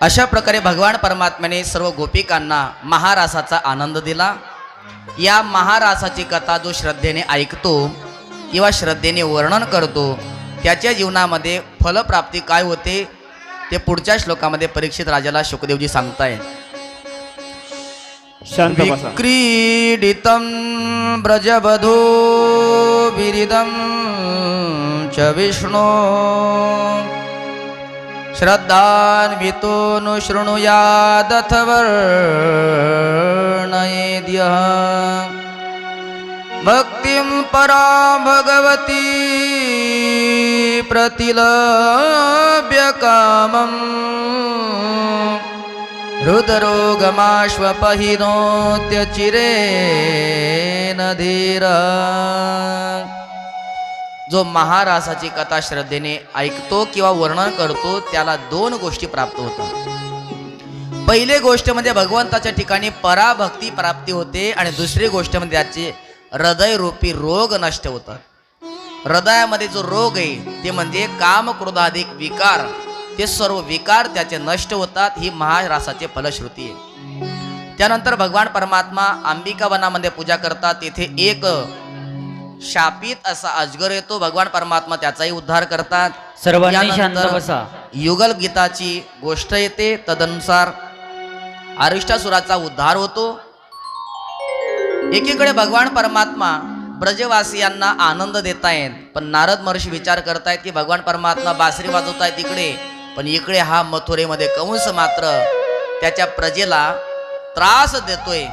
अशा प्रकारे भगवान परमात्म्याने सर्व गोपिकांना महारासाचा आनंद दिला। या महारासाची कथा जो श्रद्धेने ऐकतो किंवा श्रद्धेने वर्णन करतो त्याच्या जीवनामध्ये फलप्राप्ती काय होते ते पुढच्या श्लोकामध्ये परीक्षित राजाला शुकदेवजी सांगतायत। शांत बसा। विक्रीडितं ब्रजबधो विरिदं च विष्णो श्रद्धान्वितो नु शृणुयादथ वर्णयेद्यः भक्तिं परां भगवती प्रतिलभ्य कामम् हृदरोगमाश्वपहिनोत्यचिरेण धीरा। जो महारासाची कथा श्रद्धेने ऐकतो किंवा वर्णन करतो त्याला दोन गोष्टी प्राप्त होतात। पहिली गोष्ट म्हणजे भगवंताच्या ठिकाणी पराभक्ती प्राप्ती होते आणि दुसरी गोष्ट म्हणजे त्याचे हृदयरूपी रोग नष्ट होतात। हृदयामध्ये जो रोग आहे ते म्हणजे काम क्रोधाधिक विकार, ते सर्व विकार त्याचे नष्ट होतात। ही महारासाची फलश्रुती आहे। त्यानंतर भगवान परमात्मा अंबिका वनामध्ये पूजा करतात। तिथे एक शापित असा अजगर येतो, भगवान परमात्मा त्याचाही उद्धार करतात। सर्वांनी शांत बसा। युगल गीताची गोष्ट येते, तदनुसार अरिष्टासुराचा उद्धार होतो। एकीकडे भगवान परमात्मा ब्रजवासियांना आनंद देतायत, पण नारद महर्षी विचार करतायत की भगवान परमात्मा बासरी वाजवतायत तिकडे, पण इकडे हा मथुरेमध्ये कंस मात्र त्याच्या प्रजेला त्रास देतोय।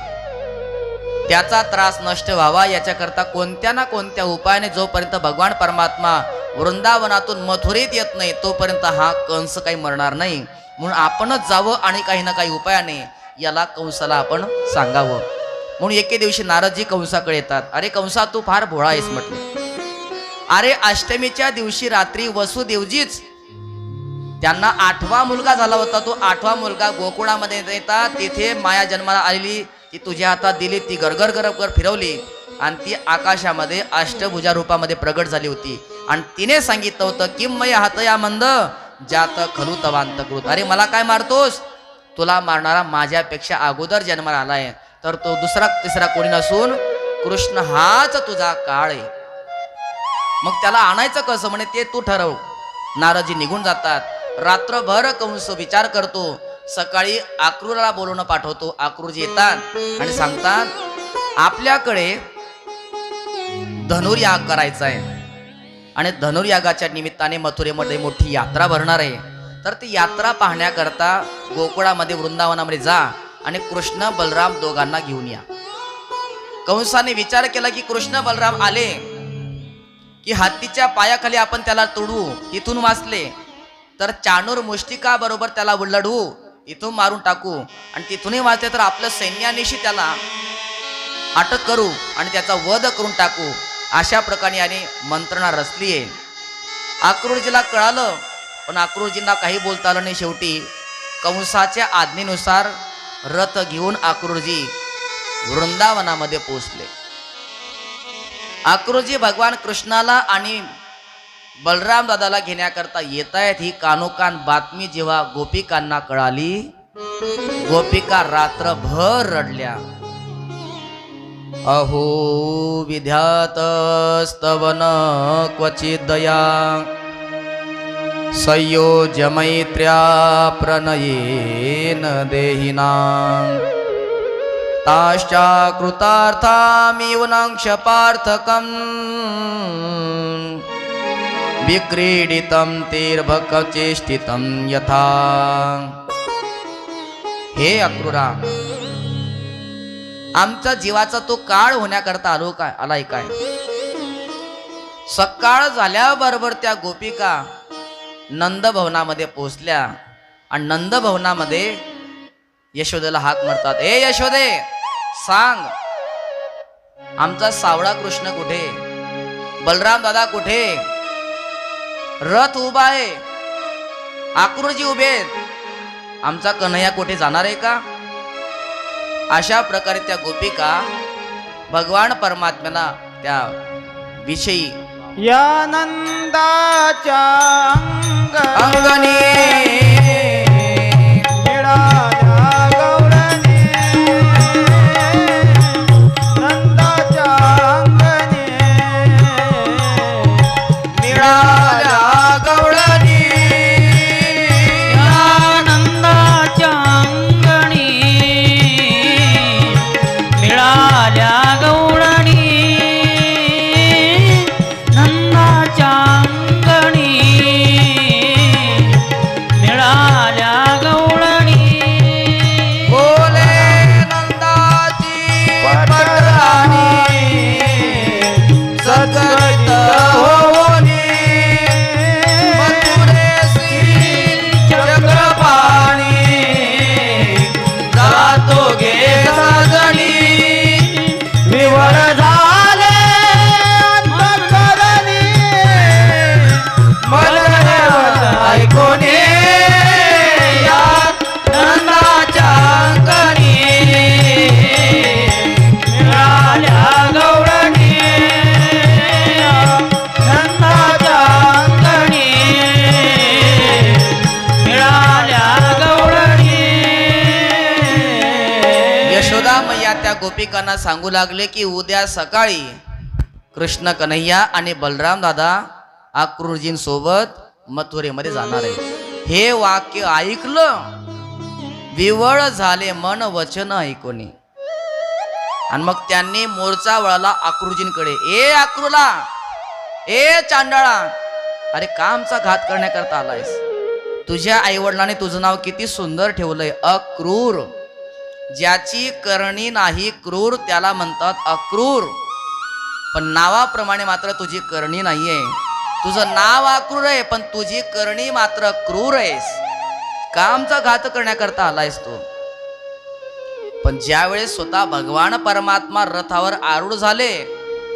त्याचा त्रास नष्ट व्हावा याच्याकरता कोणत्या ना कोणत्या उपायाने जोपर्यंत भगवान परमात्मा वृंदावनातून मथुरेत येत नाही तोपर्यंत हा कंस काही मरणार नाही। म्हणून आपणच जावं आणि काही ना काही उपायाने याला कंसाला आपण सांगावं। म्हणून एके दिवशी नारदजी कंसाकडे येतात। अरे कंसा, तू फार भोळा आहेस म्हटलं। अरे अष्टमीच्या दिवशी रात्री वसुदेवजीच त्यांना 8वा मुलगा झाला होता, तो 8वा मुलगा गोकुळामध्ये येतात। तिथे माया जन्माला आलेली ती तुझ्या हातात दिली, ती गरगर गरगर फिरवली आणि ती आकाशामध्ये अष्टभुजा रूपामध्ये प्रगट झाली होती आणि तिने सांगितलं होतं किम मय हात या मंद जात खलू तवांत कृत। अरे मला काय मारतोस? तुला मारणारा माझ्यापेक्षा अगोदर जन्माला आलाय, तर तो दुसरा तिसरा कोणी नसून कृष्ण हाच तुझा काळ आहे। मग त्याला आणायचं कसं म्हणे ते तू ठरव। नारदजी निघून जातात। रात्रभर कंस विचार करतो। सकाळी अक्रूराला बोलवून पाठवतो। अक्रूरजी येतात आणि सांगतात आपल्याकडे धनुर्याग करायचा आहे आणि धनुर्यागाच्या निमित्ताने मथुरेमध्ये मोठी यात्रा भरणार आहे, तर ती यात्रा पाहण्याकरता गोकुळामध्ये वृंदावनामध्ये जा आणि कृष्ण बलराम दोघांना घेऊन या। कंसाने विचार केला की कृष्ण बलराम आले की हत्तीच्या पायाखाली आपण त्याला तोडू, तिथून वाचले तर चाणूर मुष्टिका बरोबर त्याला लढवू, इथून मारून टाकू आणि तिथूनही वाचले तर आपल्या सैन्यानिशी त्याला अटक करू आणि त्याचा वध करून टाकू। अशा प्रकारे याने मंत्रणा रचली आहे। अक्रूरजीला कळालं, पण अक्रूरजींना काही बोलता आलं नाही। शेवटी कंसाच्या आज्ञेनुसार रथ घेऊन अक्रूरजी वृंदावनामध्ये पोहोचले। अक्रूरजी भगवान कृष्णाला आणि बलराम दादाला घेण्याकरता येत आहेत। ही कानोकान बातमी जेव्हा गोपिकांना कळाली, गोपिका रात्रभर रडल्या। अहो विद्यातस्तवन क्वचित दया संयोज्य मैत्र्या प्रणयेन देहिनां ताश्चा कृतार्थामिव नांक्षपार्थकम् विक्रीडितं तीर्भकचेष्टितं यथा। हे अक्रूरा, आमचा जीवाचा तो काळ होण्याकरता आलाय काय? सकाळ झाल्याबरोबर त्या गोपिका नंदभवनामध्ये पोहोचल्या आणि नंदभवनामध्ये यशोदेला हाक मारतात। ए यशोदे, सांग आमचा सावळा कृष्ण कुठे? बलराम दादा कुठे? रथ उभा आहे, अक्रूरजी उभे आहेत, आमचा कन्हैया कुठे जाणार आहे का? अशा प्रकारे त्या गोपिका भगवान परमात्म्याला त्या विषयी या नंदाच्या अंगणी मिळाल्या गवळणी बोले नंदाची पटराणी सत्करित होनी मथुरेसी चक्रपाणी जातो गे सजनी विवर झाले अंतःकरणी मन ऐकोने या नंदाच्या अंगणी मिळाल्या गवळणी नंदाच्या अंगणी मिळाल्या गवळणी. यशोदा मैया त्या गोपिकांना सांगू लागले की उद्या सकाळी कृष्ण कन्हैया आणि बलराम दादा अक्रूरजींसोबत मथुरेमध्ये जाणार आहे. हे वाक्य ऐकलं विवळ झाले मन वचन ऐकोनी आणि मग त्यांनी मोर्चा वळला अक्रूरजींकडे. ए अक्रूला, ए चांडाळा, अरे का आमचा घात करण्याकरता आलायस? तुझ्या आईवडिलांनी तुझं नाव किती सुंदर ठेवलंय, अक्रूर. ज्याची करणी नाही क्रूर त्याला म्हणतात अक्रूर. पण नावाप्रमाणे मात्र तुझी करणी नाहीये. तुझं नाव अक्रूर आहे पण तुझी करणी मात्र क्रूर आहेस. का आमचा घात करण्याकरता आलायस तू? पण ज्यावेळेस स्वतः भगवान परमात्मा रथावर आरूढ झाले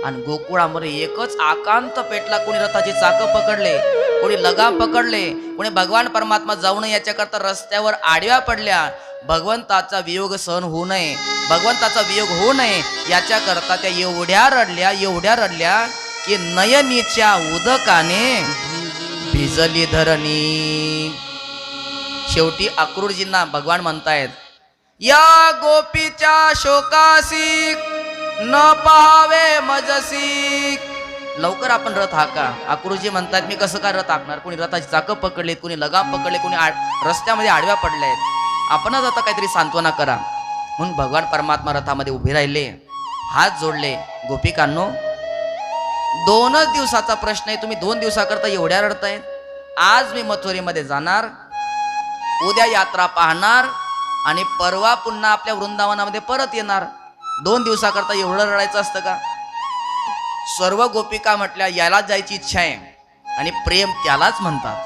आणि गोकुळामध्ये एकच आकांत पेटला. कोणी रथाची चाकं पकडले, कोणी लगाम पकडले, कोणी भगवान परमात्मा जाऊ नये याच्याकरता रस्त्यावर आडव्या पडल्या. भगवंताचा वियोग सहन होऊ नये, भगवंताचा वियोग होऊ नये याच्याकरता त्या एवढ्या रडल्या की नयनीच्या उदकाने भिजली धरणी. शेवटी अक्रूरजींना भगवान म्हणतायत, या गोपीच्या शोकासी न पाहावे मजसी. लवकर आपण रथ हाका. अक्रूरजी म्हणतात, मी कसं काय रथ हाकणार? कोणी रथाची चाकं पकडलेत, कोणी लगाम पकडले, कोणी रस्त्यामध्ये आडव्या पडले आहेत. आपणच आता काहीतरी सांत्वना करा. म्हणून भगवान परमात्मा रथामध्ये उभे राहिले, हात जोडले. गोपिकांनो, 2च दिवसाचा प्रश्न आहे, तुम्ही 2 दिवसाकरता एवढ्या रडतायत? आज मी मथुरेमध्ये जाणार, उद्या यात्रा पाहणार आणि परवा पुन्हा आपल्या वृंदावनामध्ये परत येणार. 2 दिवसाकरता एवढं रडायचं असतं का? सर्व गोपिका म्हटल्या, याला जायची इच्छा आहे आणि प्रेम त्यालाच म्हणतात.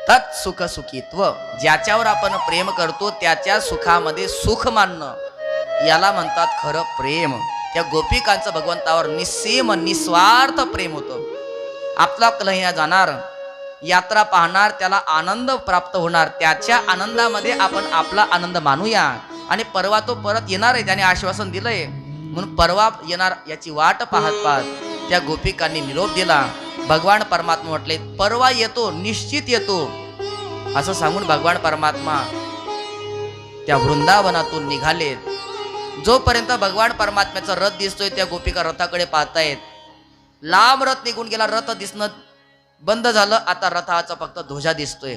तत् सुख सुखीत्व. ज्याच्यावर आपण प्रेम करतो त्याच्या सुखामध्ये सुख मानणं याला म्हणतात खरं प्रेम. त्या गोपिकांचं भगवंतावर निस्सीम निस्वार्थ प्रेम होतं. आपला कन्हैया जाणार, यात्रा पाहणार, त्याला आनंद प्राप्त होणार, त्याच्या आनंदामध्ये आपण आपला आनंद मानूया. आणि परवा तो परत येणार आहे, त्याने आश्वासन दिलंय. म्हणून परवा येणार याची वाट पाहत पाहत त्या गोपिकांनी निरोप दिला. भगवान परमात्मा म्हटले, परवा येतो, निश्चित येतो असं सांगून भगवान परमात्मा त्या वृंदावनातून निघालेत. जोपर्यंत भगवान परमात्म्याचा रथ दिसतोय त्या गोपिका रथाकडे पाहतायत. लांब रथ निघून गेला, रथ दिसणं बंद झालं. आता रथाचा फक्त ध्वजा दिसतोय.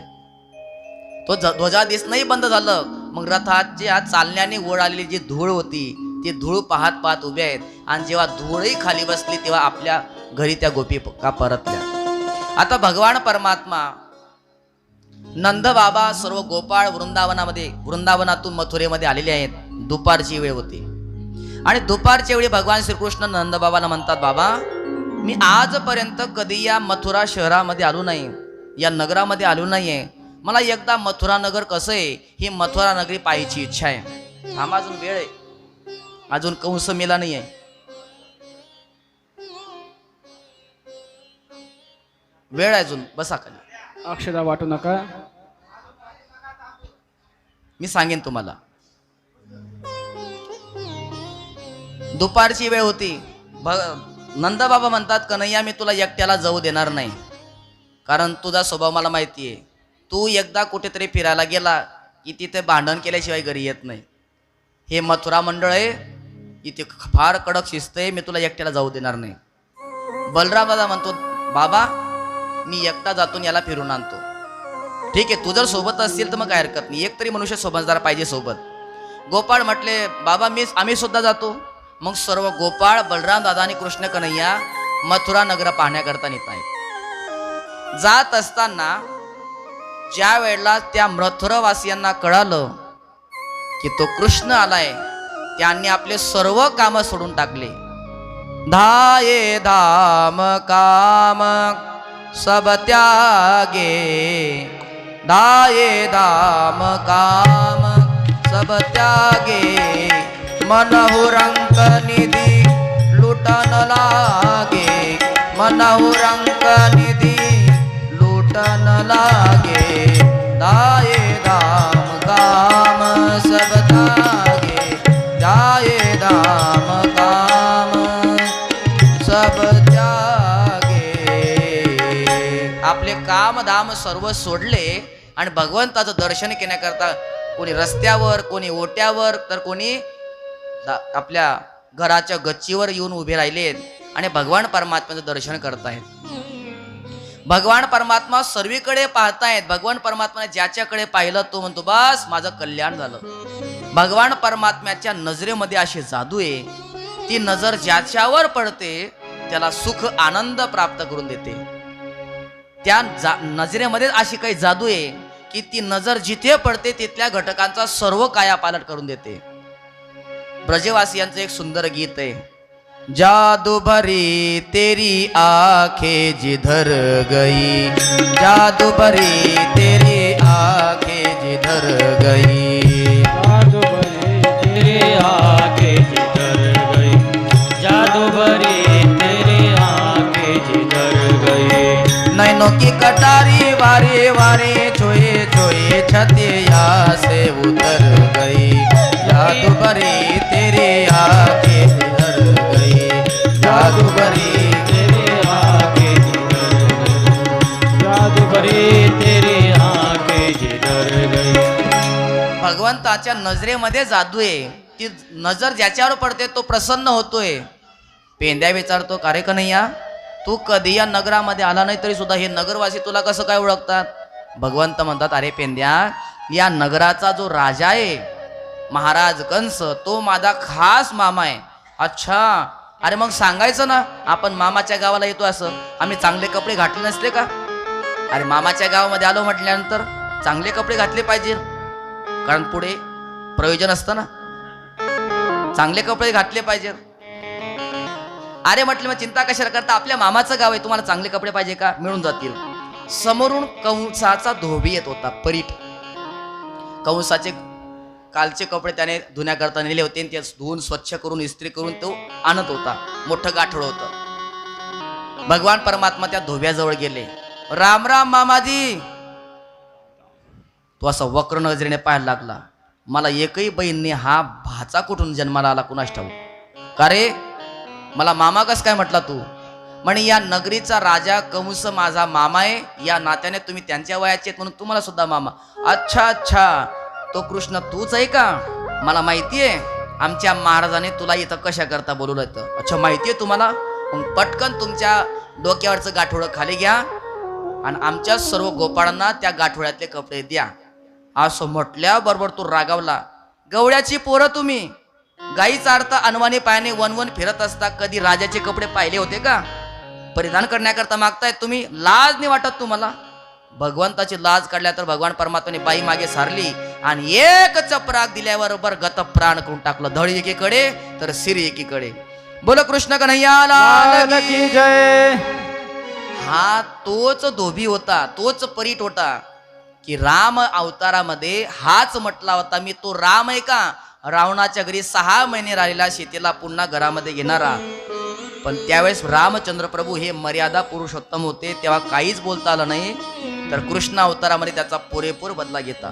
तो ध्वजा दिसणंही बंद झालं. मग रथाच्या चालण्याने ओढ आलेली जी धूळ होती ती धूळ पाहत पाहत उभे आहेत. आणि जेव्हा धूळही खाली बसली तेव्हा आपल्या घरी त्या गोपिका परतल्या. आता भगवान परमात्मा, नंद बाबा, सर्व गोपाळ वृंदावनातून मथुरेमध्ये आलेले आहेत. दुपारची वेळ होती आणि दुपारच्या वेळी भगवान श्रीकृष्ण नंद बाबाला म्हणतात, बाबा मी आजपर्यंत कधी या मथुरा शहरामध्ये आलो नाही, या नगरामध्ये आलो नाहीये. मला एकदा मथुरा नगर कसं आहे ही मथुरा नगरी पाहायची इच्छा आहे. थांबा, अजून वेळ आहे, अजून कंस मेला नाही आहे. वेळ आहे अजून, बसा खाली. अक्षदा वाटू नका, मी सांगेन तुम्हाला. दुपारची वेळ होती. नंदबाबा म्हणतात, कन्हैया मी तुला एकट्याला जाऊ देणार नाही, कारण तुझा स्वभाव मला माहिती आहे. तू एकदा कुठेतरी फिरायला गेला की तिथे भांडण केल्याशिवाय घरी येत नाही. हे मथुरा मंडळ आहे, इथे फार कडक शिस्त आहे, मी तुला एकट्याला जाऊ देणार नाही. बलराम दादा म्हणतो, बाबा मी एकटा जातो, याला फिरून आणतो. ठीक आहे, तू जर सोबत असतील तर मग काय हरकत नाही, एक तरी मनुष्य समजदार पाहिजे सोबत. गोपाळ म्हटले, बाबा आम्ही सुद्धा जातो. मग सर्व गोपाळ, बलराम दादा आणि कृष्ण कन्हैया मथुरा नगर पाहण्याकरता नेत आहेत. जात असताना ज्या वेळेला त्या मथुरावासियांना कळालं की तो कृष्ण आलाय, त्यांनी आपले सर्व काम सोडून टाकले. धाये धाम काम सब त्यागे, धाये धाम काम सब त्यागे, मनहु रंक निधि लुटन लागे, मनहु रंक निधि लुटन लागे. धाये धाम काम सब त्यागे, धाये धाम काम सब त्यागे. आपले काम धाम सर्व सोडले आणि भगवंताचं दर्शन घेण्याकरता कोणी रस्त्यावर, कोणी ओट्यावर, तर कोणी आपल्या घराच्या गच्चीवर येऊन उभे राहिलेत आणि भगवान परमात्म्याचं दर्शन करतायत. भगवान परमात्मा सर्वीकडे पाहतायत. भगवान परमात्माने ज्याच्याकडे पाहिलं तो म्हणतो बस माझं कल्याण झालं. भगवान परमात्म्याच्या नजरेमध्ये अशी जादू आहे, ती नजर ज्याच्यावर पडते त्याला सुख आनंद प्राप्त करून देते. त्या नजरेमध्ये अशी काही जादू आहे की ती नजर जिथे पडते तिथल्या घटकांचा सर्व कायापालट करून देते. ब्रजवासियांचं एक सुंदर गीत आहे. जादू भरी तेरी आंखें जिधर गई, जादू भरी तेरी आंखें जिधर गई, जादू भरी तेरी आंखें जिधर गई, जादू भरी तेरी आंखें जिधर गई. नैनों की कटारी वारे वारे छोए छोए छतिया से उतर गई, जादू भरी तेरी आंखें जिधर गई, जादू भरी तेरी आंखें जिधर गई, जादू भरी तेरी आंखें जिधर गई. भगवंताच्या नजरेमध्ये जादू आहे. ती नजर ज्याच्यावर पडते तो प्रसन्न होतोय. पेंद्या विचारतो का रे कन्हैया, तू कधी या नगरामध्ये आला नाही तरी सुद्धा हे नगरवासी तुला कसं काय ओळखतात? भगवंत म्हणतात अरे पेंद्या, या नगराचा जो राजा आहे महाराज कंस, तो माझा खास मामा आहे. अच्छा, अरे मग सांगायचं ना आपण मामाच्या गावाला येतो असं, आम्ही चांगले कपडे घातले नसले का? अरे मामाच्या गावामध्ये आलो म्हटल्यानंतर चांगले कपडे घातले पाहिजे, कारण पुढे प्रयोजन असतं ना, चांगले कपडे घातले पाहिजे. अरे म्हटले मग चिंता कशाला करता, आपल्या मामाचं गाव आहे, तुम्हाला चांगले कपडे पाहिजे का? मिळून जातील. समोरून कंसाचा धोबी येत होता, परीट. कंसाचे कालचे कपडे त्याने धुण्याकरता नेले होते आणि ते धुवून स्वच्छ करून इस्त्री करून तो आणत होता. मोठं गाठोडं होतं. भगवान परमात्मा त्या धोब्याजवळ गेले. राम राम मामाजी. तो असा वक्र नजरेने पाहायला लागला. मला एकही बहीणने हा भाचा कुठून जन्माला आला कुणास ठाऊक. का रे, मला मामा कस काय म्हटला तू? म्हणे या नगरीचा राजा कंस माझा मामा आहे, या नात्याने तुम्ही त्यांच्या वयाचे आहेत म्हणून तुम्हाला सुद्धा मामा. अच्छा अच्छा, तो कृष्ण तूच आहे का? मला माहितीये आमच्या महाराजाने तुला इथं कशा करता बोलवलं होतं. अच्छा, माहितीये तुम्हाला? मग पटकन तुमच्या डोक्यावरचं गाठोडं खाली घ्या आणि आमच्या सर्व गोपाळांना त्या गाठोड्यातले कपडे द्या. असं म्हटल्याबरोबर तो रागावला. गवळ्याची पोरं तुम्ही, गाईचा अर्थ अनवाणी पायाने वनवन फिरत असता कधी राजाचे कपडे पाहिले होते का? परिधान करण्याकरता मागतायत तुम्ही, लाज नाही वाटत तुम्हाला? भगवंताची लाज काढल्या तर भगवान परमात्म्याने बाई मागे सारली आणि एक चपराक दिल्याबरोबर गत प्राण करून टाकलं. धड एकीकडे तर सिर एकीकडे. बोलो कृष्ण कन्हैया लाल की जय. हा तोच धोबी होता, तोच परीट होता की राम अवतारामध्ये हाच म्हटला होता मी तो राम आहे का? रावणाच्या घरी 6 महिने राहिलेला सीतेला पुन्हा घरामध्ये घेणारा. पण त्यावेळेस रामचंद्र प्रभू हे मर्यादा पुरुषोत्तम होते, तेव्हा काहीच बोलता आलं नाही. तर कृष्ण अवतारामध्ये त्याचा पुरेपूर बदला घेता.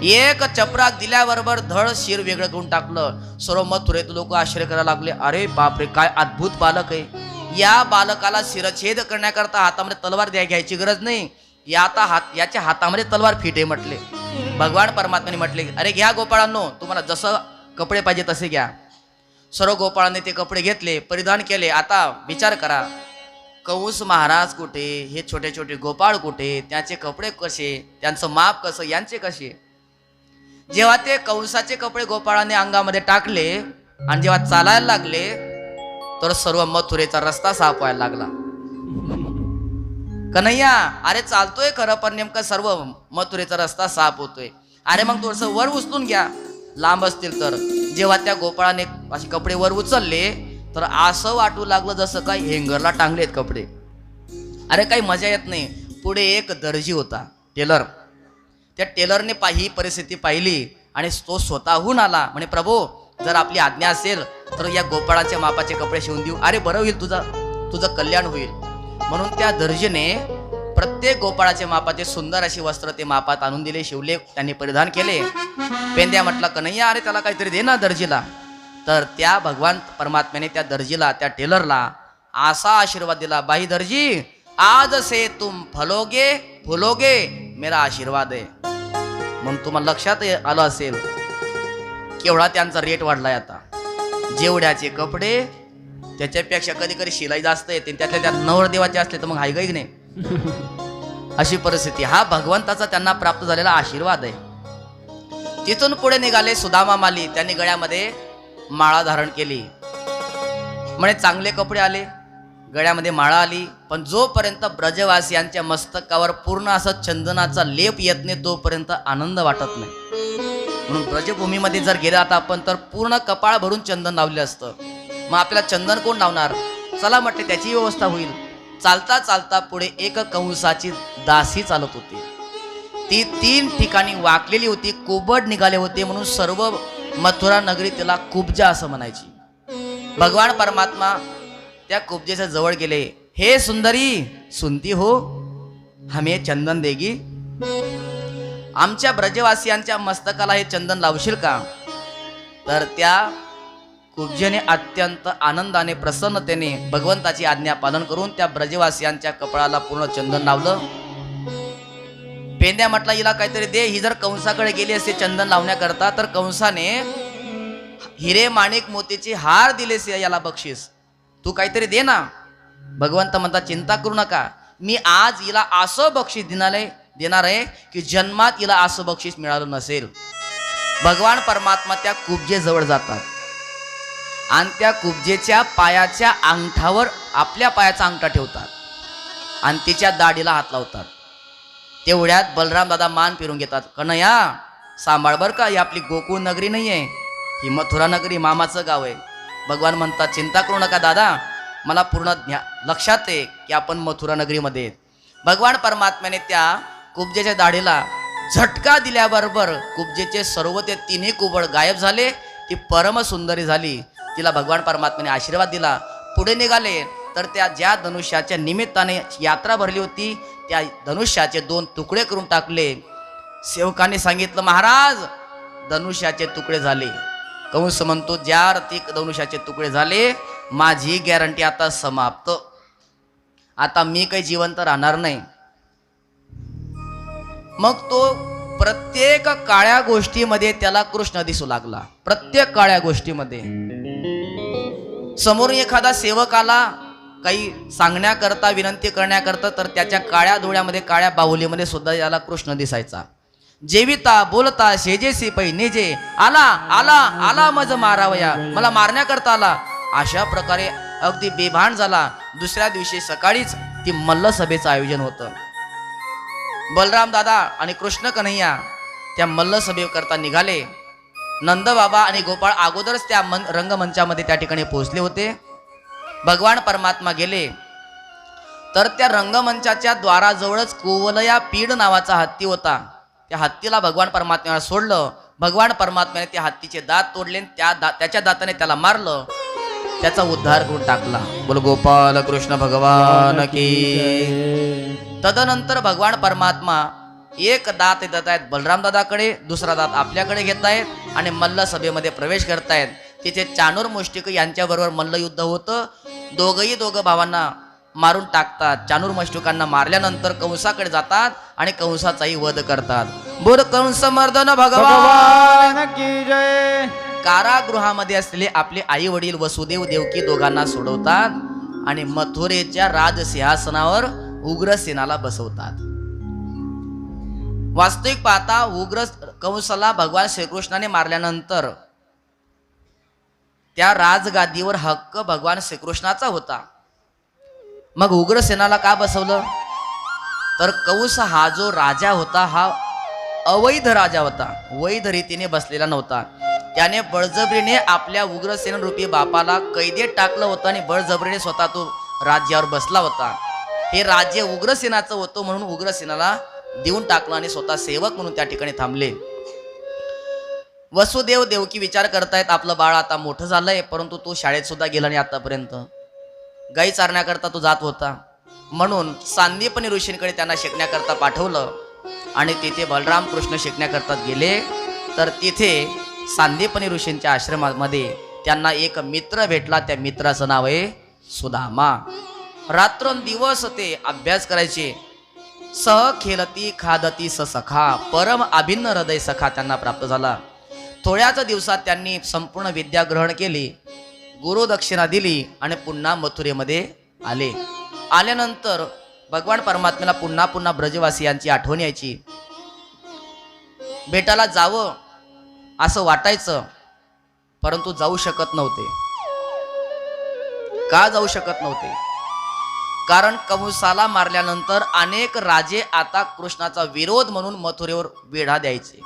एक चपराक दिल्याबरोबर धड शिर वेगळं करून टाकलं. सर्व मथुरेत लोक आश्चर्य करायला लागले. अरे बापरे, काय अद्भुत बालक आहे. या बालकाला शिरछेद करण्याकरता हातामध्ये तलवार घ्यायची गरज नाही, याच्या हातामध्ये तलवार फिट आहे म्हटले. भगवान परमात्म्याने म्हटले अरे घ्या गोपाळांनो, तुम्हाला जसं कपडे पाहिजे तसे घ्या. सर्व गोपाळांनी ते कपडे घेतले, परिधान केले. आता विचार करा, कंस महाराज कुठे, हे छोटे छोटे गोपाळ कुठे, त्याचे कपडे कसे, त्यांचं माप कसं, यांचे कसे. जेव्हा ते कंसाचे कपडे गोपाळाने अंगामध्ये टाकले आणि जेव्हा चालायला लागले तर सर्व मथुरेचा रस्ता साफ व्हायला लागला. कन्हैया अरे चालतोय खरं, पण नेमकं सर्व मथुरेचा रस्ता साफ होतोय. अरे मग थोडस वर उचलून घ्या, लांब असतील तर. जेव्हा त्या गोपाळाने असे कपडे वर उचलले तर असं वाटू लागलं जसं काय हेंगरला टांगलेत कपडे. अरे काही मजा येत नाही. पुढे एक दर्जी होता, टेलर. त्या टेलरने ही परिस्थिती पाहिली आणि तो स्वतःहून आला. म्हणे प्रभू, जर आपली आज्ञा असेल तर या गोपाळाच्या मापाचे कपडे शिवून देऊ. अरे बरं होईल, तुझं कल्याण होईल. म्हणून त्या दर्जीने प्रत्येक गोपाळाच्या मापाचे सुंदर अशी वस्त्र ते मापात आणून दिले, शिवले, त्यांनी परिधान केले. पेंद्या म्हटला कन्हैया अरे त्याला काहीतरी दे ना दर्जीला. तर त्या भगवान परमात्म्याने त्या दर्जीला, त्या टेलरला असा आशीर्वाद दिला, बाई दर्जी आज से तुम फलोगे फुलोगे, मेरा आशीर्वाद आहे. म्हणून तुम्हाला लक्षात आलं असेल केवढा त्यांचा रेट वाढलाय आता. जेवढ्याचे कपडे त्याच्यापेक्षा कधी कधी शिलाई जास्त येते, त्यातल्या त्यात नवरदेवाचे असले तर मग हाय गाई नाही. अशी परिस्थिती. हा भगवंताचा त्यांना प्राप्त झालेला आशीर्वाद आहे. तिथून पुढे निघाले सुदामा माली. त्यांनी गळ्यामध्ये माळा धारण केली. म्हणे चांगले कपडे आले, गळ्यामध्ये माळा आली, पण जोपर्यंत ब्रजवासियांच्या मस्तकावर पूर्ण असं चंदनाचा लेप येत नाही तोपर्यंत आनंद वाटत नाही. म्हणून ब्रजभूमीमध्ये जर गेला आता आपण तर पूर्ण कपाळ भरून चंदन लावले असतं. मग आपल्याला चंदन कोण लावणार? चला म्हटले त्याची व्यवस्था होईल. चालता चालता पुढे एक कंसाची दासी चालत होती. ती 3 ठिकाणी वाकलेली होती, कुबड निघाले होते, म्हणून सर्व मथुरा नगरी तिला कुब्जा असं म्हणायची. भगवान परमात्मा त्या कुब्जेच्या जवळ गेले. हे सुंदरी, सुनती हो, हमें चंदन देगी. आमच्या ब्रजवासियांच्या मस्तकाला हे चंदन लावशील का? तर त्या कुब्जेने अत्यंत आनंदाने प्रसन्नतेने भगवंताची आज्ञा पालन करून त्या ब्रजवासियांच्या कपाळाला पूर्ण चंदन लावलं. पेंद्या म्हटला हिला काहीतरी दे. ही जर कंसाकडे गेली असते चंदन लावण्याकरता तर कंसाने हिरे माणिक मोतीचे हार दिलेस याला बक्षीस. तू काहीतरी दे ना. भगवंत म्हणतात चिंता करू नका, मी आज हिला असं बक्षीस देणार आहे की जन्मात हिला असं बक्षीस मिळालं नसेल. भगवान परमात्मा त्या कुब्जेजवळ जातात आणि त्या कुब्जेच्या पायाच्या अंगठावर आपल्या पायाचा अंगठा ठेवतात आणि तिच्या दाढीला हात लावतात. तेवढ्यात बलराम दादा मान फिरून घेतात. कन्हैया सांभाळ बर का, ही आपली गोकुळ नगरी नाही आहे, ही मथुरा नगरी मामाचं गाव आहे. भगवान म्हणतात चिंता करू नका दादा, मला पूर्ण लक्षात आहे की आपण मथुरा नगरीमध्ये आहेत. भगवान परमात्म्याने त्या कुब्जेच्या दाढीला झटका दिल्याबरोबर कुब्जेचे सर्व ते 3 कुबड गायब झाले. ती परम सुंदरी झाली. तिला भगवान परमात्म्याने आशीर्वाद दिला. पुढे निघाले तर त्या ज्या धनुष्याच्या निमित्ताने यात्रा भरली होती त्या धनुष्याचे 2 तुकडे करून टाकले. सेवकाने सांगितलं महाराज धनुष्याचे तुकडे झाले. कंस म्हणतो ज्या रती धनुष्याचे तुकडे झाले माझी गॅरंटी आता समाप्त, आता मी काही जिवंत राहणार नाही. मग तो प्रत्येक काळ्या गोष्टीमध्ये त्याला कृष्ण दिसू लागला. प्रत्येक काळ्या गोष्टीमध्ये समोरून एखादा सेवक आला काही सांगण्याकरता विनंती करण्याकरता तर त्याच्या काळ्या डोळ्यामध्ये काळ्या बाहुलीमध्ये सुद्धा याला कृष्ण दिसायचा. जेविता बोलता शेजेसी पै नेजे आला आला आला मज मारावया, मला मारण्याकरता आला. अशा प्रकारे अगदी बेभान झाला. दुसऱ्या दिवशी सकाळीच ती मल्ल सभेचं आयोजन होतं. बलराम दादा आणि कृष्ण कन्हैया त्या मल्ल सभेकरता निघाले. नंद बाबा आणि गोपाळ अगोदरच त्या रंगमंचामध्ये त्या ठिकाणी पोहोचले होते. भगवान परमात्मा गेले तर त्या रंगमंचाच्या द्वाराजवळच कोवलया पीड नावाचा हत्ती होता. त्या हत्तीला भगवान परमात्म्याला सोडलं. भगवान परमात्म्याने त्या हत्तीचे दात तोडले, त्याच्या दाताने त्याला मारलं, त्याचा उद्धार करून टाकला. बोल गोपाल कृष्ण भगवान की. तदनंतर भगवान परमात्मा एक दात देत आहेत बलराम दादाकडे, दुसरा दात आपल्याकडे घेत आहेत आणि मल्ल सभेमध्ये प्रवेश करतायत. तिथे चाणूर मुष्टिक यांच्याबरोबर मल्लयुद्ध होतं. दोघं भावांना मारून टाकतात. चाणूर मुष्टिकांना मारल्यानंतर कंसाकडे जातात आणि कंसाचाही वध करतात. बोल कंस मर्दन भगवान की जय. कारागृहामध्ये असलेले आपले आई वडील वसुदेव देवकी दोघांना सोडवतात आणि मथुरेच्या राजसिंहासनावर उग्रसेनाला बसवतात. वास्तविक पाहता उग्र कंसाला भगवान श्रीकृष्णाने मारल्यानंतर त्या राजगादीवर हक्क भगवान श्रीकृष्णाचा होता. मग उग्रसेनाला का बसवलं? तर कंस हा जो राजा होता हा अवैध राजा होता, वैध रीतीने बसलेला नव्हता. त्याने बळजबरीने आपल्या उग्रसेन रूपी बापाला कैदेत टाकलं होतं आणि बळजबरीने स्वतः तो राज्यावर बसला होता. हे राज्य उग्रसेनाचं होतं म्हणून उग्रसेनाला देऊन टाकलं आणि स्वतः सेवक म्हणून त्या ठिकाणी थांबले. वसुदेव देवकी विचार करतायत आपलं बाळ आता मोठं झालंय, परंतु तो शाळेत सुद्धा गेला नाही आतापर्यंत. गाई चारण्याकरता तो जात होता, म्हणून सांदीपनी ऋषींकडे त्यांना शिकण्याकरता पाठवलं आणि तिथे बलराम कृष्ण शिकण्याकरता गेले. तर तिथे सांदीपनी ऋषींच्या आश्रमामध्ये त्यांना एक मित्र भेटला. त्या मित्राचं नाव आहे सुदामा. रात्रंदिवस ते अभ्यास करायचे. सह खेलती खादती सखा, परम अभिन्न हृदय सखा त्यांना प्राप्त झाला. थोड्याच दिवसात त्यांनी संपूर्ण विद्या ग्रहण केली, गुरुदक्षिणा दिली आणि पुन्हा मथुरेमध्ये आले. आल्यानंतर भगवान परमात्म्याला पुन्हा पुन्हा ब्रजवासियांची आठवण यायची. भेटायला जावं असं वाटायचं, परंतु जाऊ शकत नव्हते. का जाऊ शकत नव्हते? कारण कंसाला मारल्यानंतर अनेक राजे आता कृष्णाचा विरोध म्हणून मथुरेवर वेढा द्यायचे,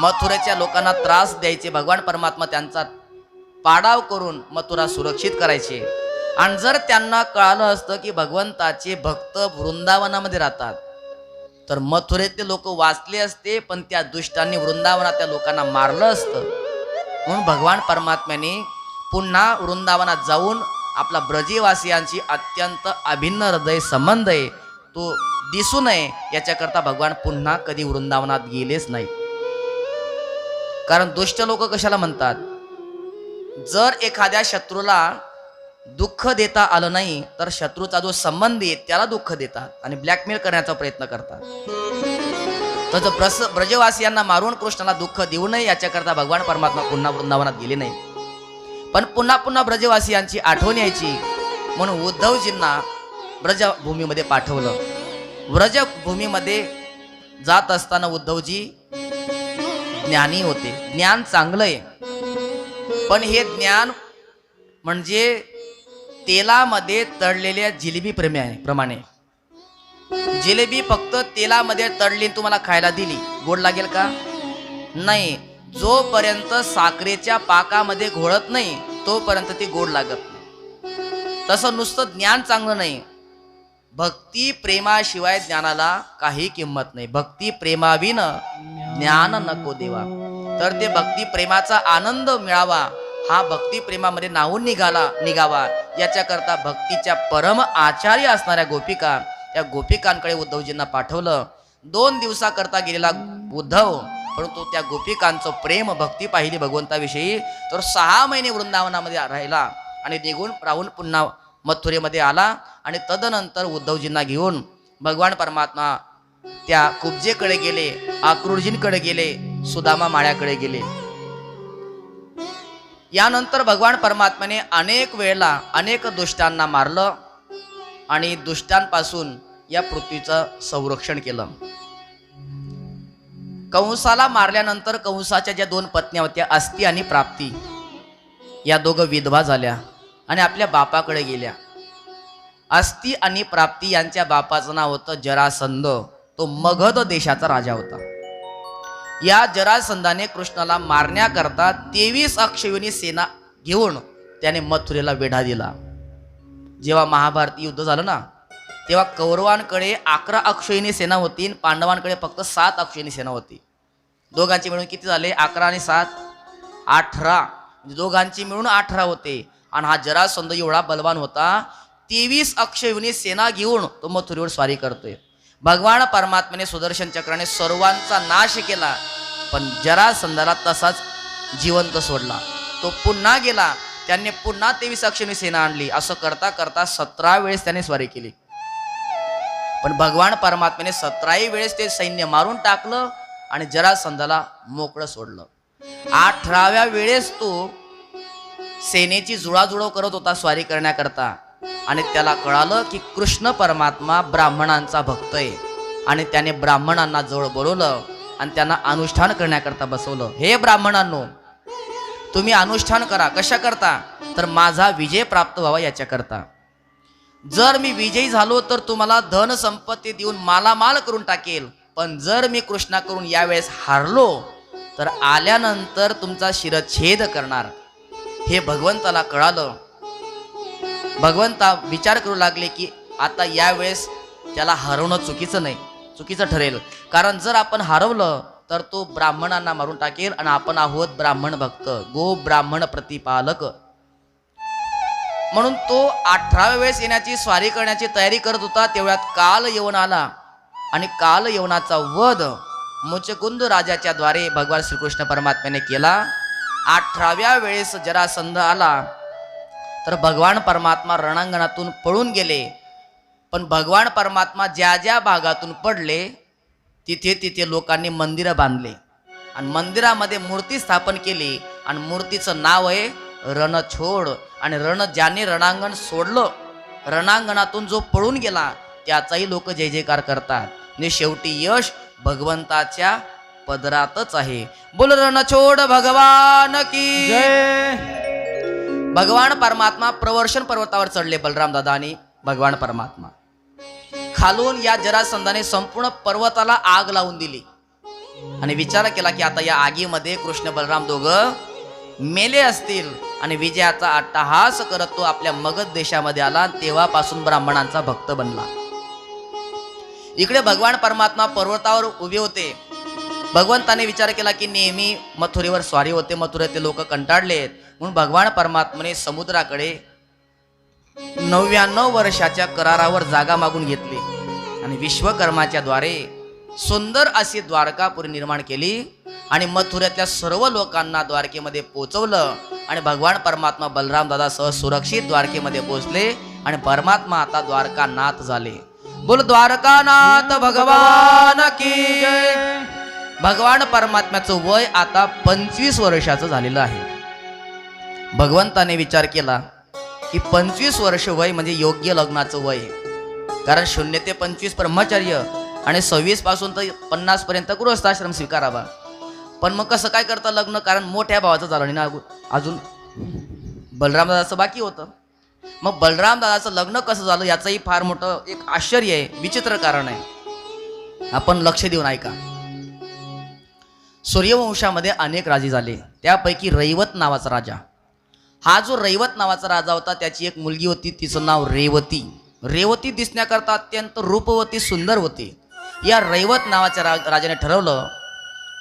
मथुरेच्या लोकांना त्रास द्यायचे. भगवान परमात्मा त्यांचा पाडाव करून मथुरा सुरक्षित करायचे. आणि जर त्यांना कळालं असतं की भगवंताचे भक्त वृंदावनामध्ये राहतात, तर मथुरेतले लोक वाचले असते, पण त्या दुष्टांनी वृंदावनात त्या लोकांना मारलं असतं. म्हणून भगवान परमात्म्याने पुन्हा वृंदावनात जाऊन आपला ब्रजवासियांची अत्यंत अभिन्न हृदय संबंध आहे तो दिसू नये याच्याकरता भगवान पुन्हा कधी वृंदावनात गेलेच नाही. कारण दुष्ट लोक कशाला म्हणतात, जर एखाद्या शत्रूला दुःख देता आलं नाही तर शत्रूचा जो संबंधी आहे त्याला दुःख देतात आणि ब्लॅकमेल करण्याचा प्रयत्न करतात. तर ब्रजवासियांना मारून कृष्णाला दुःख देऊ नये याच्याकरता भगवान परमात्मा पुन्हा वृंदावनात गेले नाही. पण पुन्हा पुन्हा ब्रजवासियांची आठवण यायची म्हणून उद्धवजींना ब्रजभूमीमध्ये पाठवलं. ब्रजभूमीमध्ये जात असताना उद्धवजी ज्ञानी होते. ज्ञान चांगलं आहे, पण हे ज्ञान म्हणजे तेलामध्ये तळलेल्या जिलेबी प्रमाणे. जिलेबी फक्त तेलामध्ये तळली तुम्हाला खायला दिली, गोड लागेल का? नाही. जोपर्यंत साखरेच्या पाकामध्ये घोळत नाही तोपर्यंत ती गोड लागत नाही. तसं नुसतं ज्ञान चांगलं नाही, भक्ती प्रेमाशिवाय ज्ञानाला काही किंमत नाही. भक्ती प्रेमाविन ज्ञान नको देवा. तर ते भक्ती प्रेमाचा आनंद मिळावा, हा भक्ती प्रेमामध्ये नाहून निघावा याच्याकरता भक्तीच्या परम आचार्य असणाऱ्या गोपिका, त्या गोपिकांकडे उद्धवजींना पाठवलं. 2 दिवसाकरता गेलेला उद्धव, परंतु त्या गोपिकांचं प्रेम भक्ती पाहिली भगवंताविषयी, तर 6 महिने वृंदावनामध्ये राहिला आणि निघून राहून पुन्हा मथुरेमध्ये आला. आणि तदनंतर उद्धवजींना घेऊन भगवान परमात्मा त्या कुब्जेकडे गेले, आक्रोडजींकडे गेले, सुदामा माळ्याकडे गेले. यानंतर भगवान परमात्म्याने अनेक वेळेला अनेक दुष्टांना मारलं आणि दुष्टांपासून या पृथ्वीचं संरक्षण केलं. कंसाला मारल्यानंतर कंसाच्या ज्या 2 पत्न्या होत्या अस्ती आणि प्राप्ती, या दोघं विधवा झाल्या आणि आपल्या बापाकडे गेल्या. अस्ती आणि प्राप्ती यांच्या बापाचं नाव होतं जरासंध. तो मगध देशाचा राजा होता. या जरासंधाने कृष्णाला मारण्याकरता 23 अक्षौहिणी सेना घेऊन त्याने मथुरेला वेढा दिला. जेव्हा महाभारती युद्ध झालं ना, तेव्हा कौरवांकडे 11 अक्षौहिणी सेना होती, पांडवांकडे फक्त 7 अक्षौहिणी सेना होती. दोघांची मिळून किती झाले? 11 आणि 7 18. दोघांची मिळून 18 होते. आणि हा जरासंध एवढा बलवान होता, 23 अक्षौहिणी सेना घेऊन तो मथुरेवर स्वारी करतोय. भगवान परमात्म्याने सुदर्शन चक्राने सर्वांचा नाश केला, पण जरासंधाला तसाच जिवंत सोडला. तो पुन्हा गेला, त्यांनी पुन्हा 23 अक्षौहिणी सेना आणली. असं करता करता 17 वेळेस त्याने स्वारी केली. पण भगवान परमात्म्याने 17ही वेळेस ते सैन्य मारून टाकलं आणि जरासंधाला मोकळं सोडलं. 18व्या वेळेस तो सेनेची जुळाजुळव करत होता स्वारी करण्याकरता, आणि त्याला कळालं की कृष्ण परमात्मा ब्राह्मणांचा भक्त आहे. आणि त्याने ब्राह्मणांना जवळ बोलवलं आणि त्यांना अनुष्ठान करण्याकरता बसवलं. हे ब्राह्मणांनो, तुम्ही अनुष्ठान करा. कशा करता? तर माझा विजय प्राप्त व्हावा याच्याकरता. जर मी विजयी झालो तर तुम्हाला धन संपत्ती देऊन मालामाल करून टाकेल, पण जर मी कृष्णाकडून यावेळेस हारलो तर आल्यानंतर तुमचा शिरच्छेद करणार. हे भगवंताला कळालं. भगवंता विचार करू लागले की आता यावेळेस त्याला हरवणं चुकीचं नाही, चुकीचं ठरेल. कारण जर आपण हरवलं तर तो ब्राह्मणांना मारून टाकेल आणि आपण आहोत ब्राह्मण भक्त, गो ब्राह्मण प्रतिपालक. म्हणून तो 18व्या वेळेस येण्याची स्वारी करण्याची तयारी करत होता. तेवढ्यात काल येऊन आला आणि काल येवनाचा वध मुचकुंद राजाच्या द्वारे भगवान श्रीकृष्ण परमात्म्याने केला. 18व्या वेळेस जरासंध आला तर भगवान परमात्मा रणांगणातून पळून गेले. पण भगवान परमात्मा ज्या ज्या भागातून पडले तिथे तिथे लोकांनी मंदिरं बांधले आणि मंदिरामध्ये मूर्ती स्थापन केली आणि मूर्तीचं नाव आहे रणछोड. आणि ज्याने रणांगण सोडलं, रणांगणातून जो पळून गेला त्याचाही लोक जय जयकार करतात. आणि शेवटी यश भगवंताच्या पदरातच आहे. बोल रणछोड भगवान की जय. भगवान परमात्मा प्रवर्षण पर्वतावर चढले. बलराम दादा आणि भगवान परमात्मा खालून या जरासंधाने संपूर्ण पर्वताला आग लावून दिली आणि विचार केला की आता या आगीमध्ये कृष्ण बलराम दोघं मेले असतील. आणि विजयाचा अट्टहास करत तो आपल्या मगध देशामध्ये आला. तेव्हापासून ब्राह्मणांचा भक्त बनला. इकडे भगवान परमात्मा पर्वतावर उभे होते. भगवंताने विचार केला की नेहमी मथुरेवर स्वारी होते, मथुरेतले लोक कंटाळलेत, म्हणून भगवान परमात्माने समुद्राकडे 99 वर्षाच्या करारावर जागा मागून घेतली आणि विश्वकर्माच्या द्वारे सुंदर अशी द्वारकापुरी निर्माण केली आणि मथुऱ्यातल्या सर्व लोकांना द्वारकेमध्ये पोहोचवलं. आणि भगवान परमात्मा बलराम दादा सह सुरक्षित द्वारकेमध्ये पोहोचले आणि परमात्मा आता द्वारकानाथ झाले. बोल द्वारकानाथ भगवान की जय. भगवान परमात्म्याचं वय आता 25 वर्षाचं झालेलं आहे. भगवंताने विचार केला की 25 वर्ष वय म्हणजे योग्य लग्नाचं वय. कारण 0 ते 25 ब्रह्मचर्य आणि 26 पासून तर 50 पर्यंत गृहस्थाश्रम स्वीकारावा. पण मग कसं काय करता लग्न? कारण मोठ्या भावाचं झालं नाही ना, अजून बलराम दादाचं बाकी होतं. मग बलराम दादाचं लग्न कसं झालं याचंही फार मोठं एक आश्चर्य आहे, विचित्र कारण आहे. आपण लक्ष देऊन ऐका. सूर्यवंशामध्ये अनेक राजे झाले. त्यापैकी रैवत नावाचा राजा, हा जो रैवत नावाचा राजा होता त्याची एक मुलगी होती, तिचं नाव रेवती. रेवती दिसण्याकरता अत्यंत रूपवती सुंदर होती. या रैवत नावाच्या राजाने ठरवलं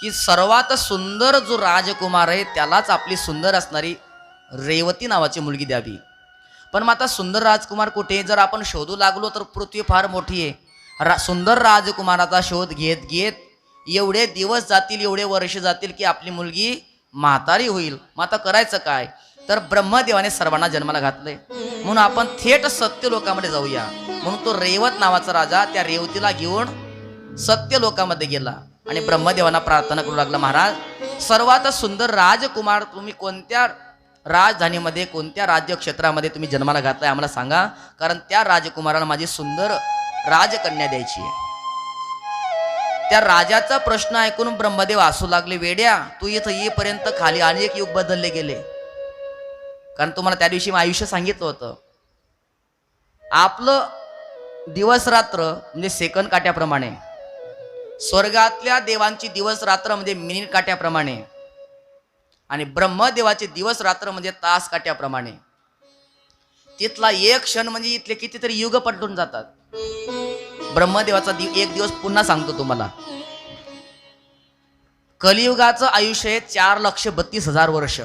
की सर्वात सुंदर जो राजकुमार आहे त्यालाच आपली सुंदर असणारी रेवती नावाची मुलगी द्यावी. पण मग आता सुंदर राजकुमार कुठे? जर आपण शोधू लागलो तर पृथ्वी फार मोठी आहे. सुंदर राजकुमाराचा शोध घेत घेत एवढे दिवस जातील, एवढे वर्ष जातील की आपली मुलगी म्हातारी होईल. मग आता करायचं काय? तर ब्रह्मदेवाने सर्वांना जन्माला घातले, म्हणून आपण थेट सत्य लोकामध्ये जाऊया. म्हणून तो रेवत नावाचा राजा त्या रेवतीला घेऊन सत्य लोकामध्ये गेला आणि ब्रह्मदेवांना प्रार्थना करू लागला, महाराज सर्वात सुंदर राजकुमार तुम्ही कोणत्या राजधानीमध्ये, कोणत्या राज्य क्षेत्रामध्ये तुम्ही जन्माला घातलाय आम्हाला सांगा, कारण त्या राजकुमाराला माझी सुंदर राजकन्या द्यायची आहे. त्या राजाचा प्रश्न ऐकून ब्रह्मदेव हसू लागले, वेड्या तू इथं येईपर्यंत खाली अनेक युग बदलले गेले. कारण तुम्हाला त्या दिवशी मी आयुष्य सांगितलं होतं. आपलं दिवस रात्र म्हणजे सेकंद काट्याप्रमाणे, स्वर्गातल्या देवांची दिवस रात्र म्हणजे मिनिट काट्याप्रमाणे आणि ब्रह्मदेवाचे दिवस रात्र म्हणजे तास काट्याप्रमाणे. तिथला एक क्षण म्हणजे इथले कितीतरी युग पलटून जातात. ब्रह्मदेवाचा एक दिवस पुन्हा सांगतो तुम्हाला. कलियुगाचं आयुष्य आहे 4,32,000 वर्ष.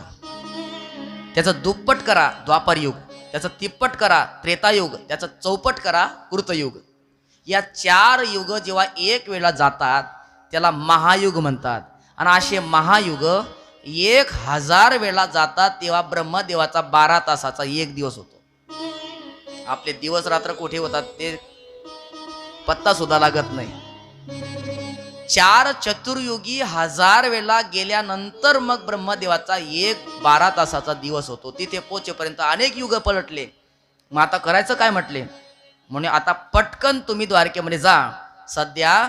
त्याचं दुप्पट करा द्वापर युग, त्याचं तिप्पट करा त्रेतायुग, त्याचं चौपट करा कृतयुग. या 4 युग जेव्हा एक वेळा जातात त्याला महायुग म्हणतात. आणि असे महायुग 1000 वेळा जातात तेव्हा ब्रह्मदेवाचा 12 तासाचा एक दिवस होतो. आपले दिवस रात्र कुठे होतात ते पत्ता सुद्धा लागत नाही. 4 चतुर्युगी 1000 वेळा गेल्यानंतर मग ब्रह्मदेवाचा एक 12 तासाचा दिवस होतो. तिथे पोचेपर्यंत अनेक युग पलटले. मग आता करायचं काय म्हटले? म्हणून आता पटकन तुम्ही द्वारकेमध्ये जा. सध्या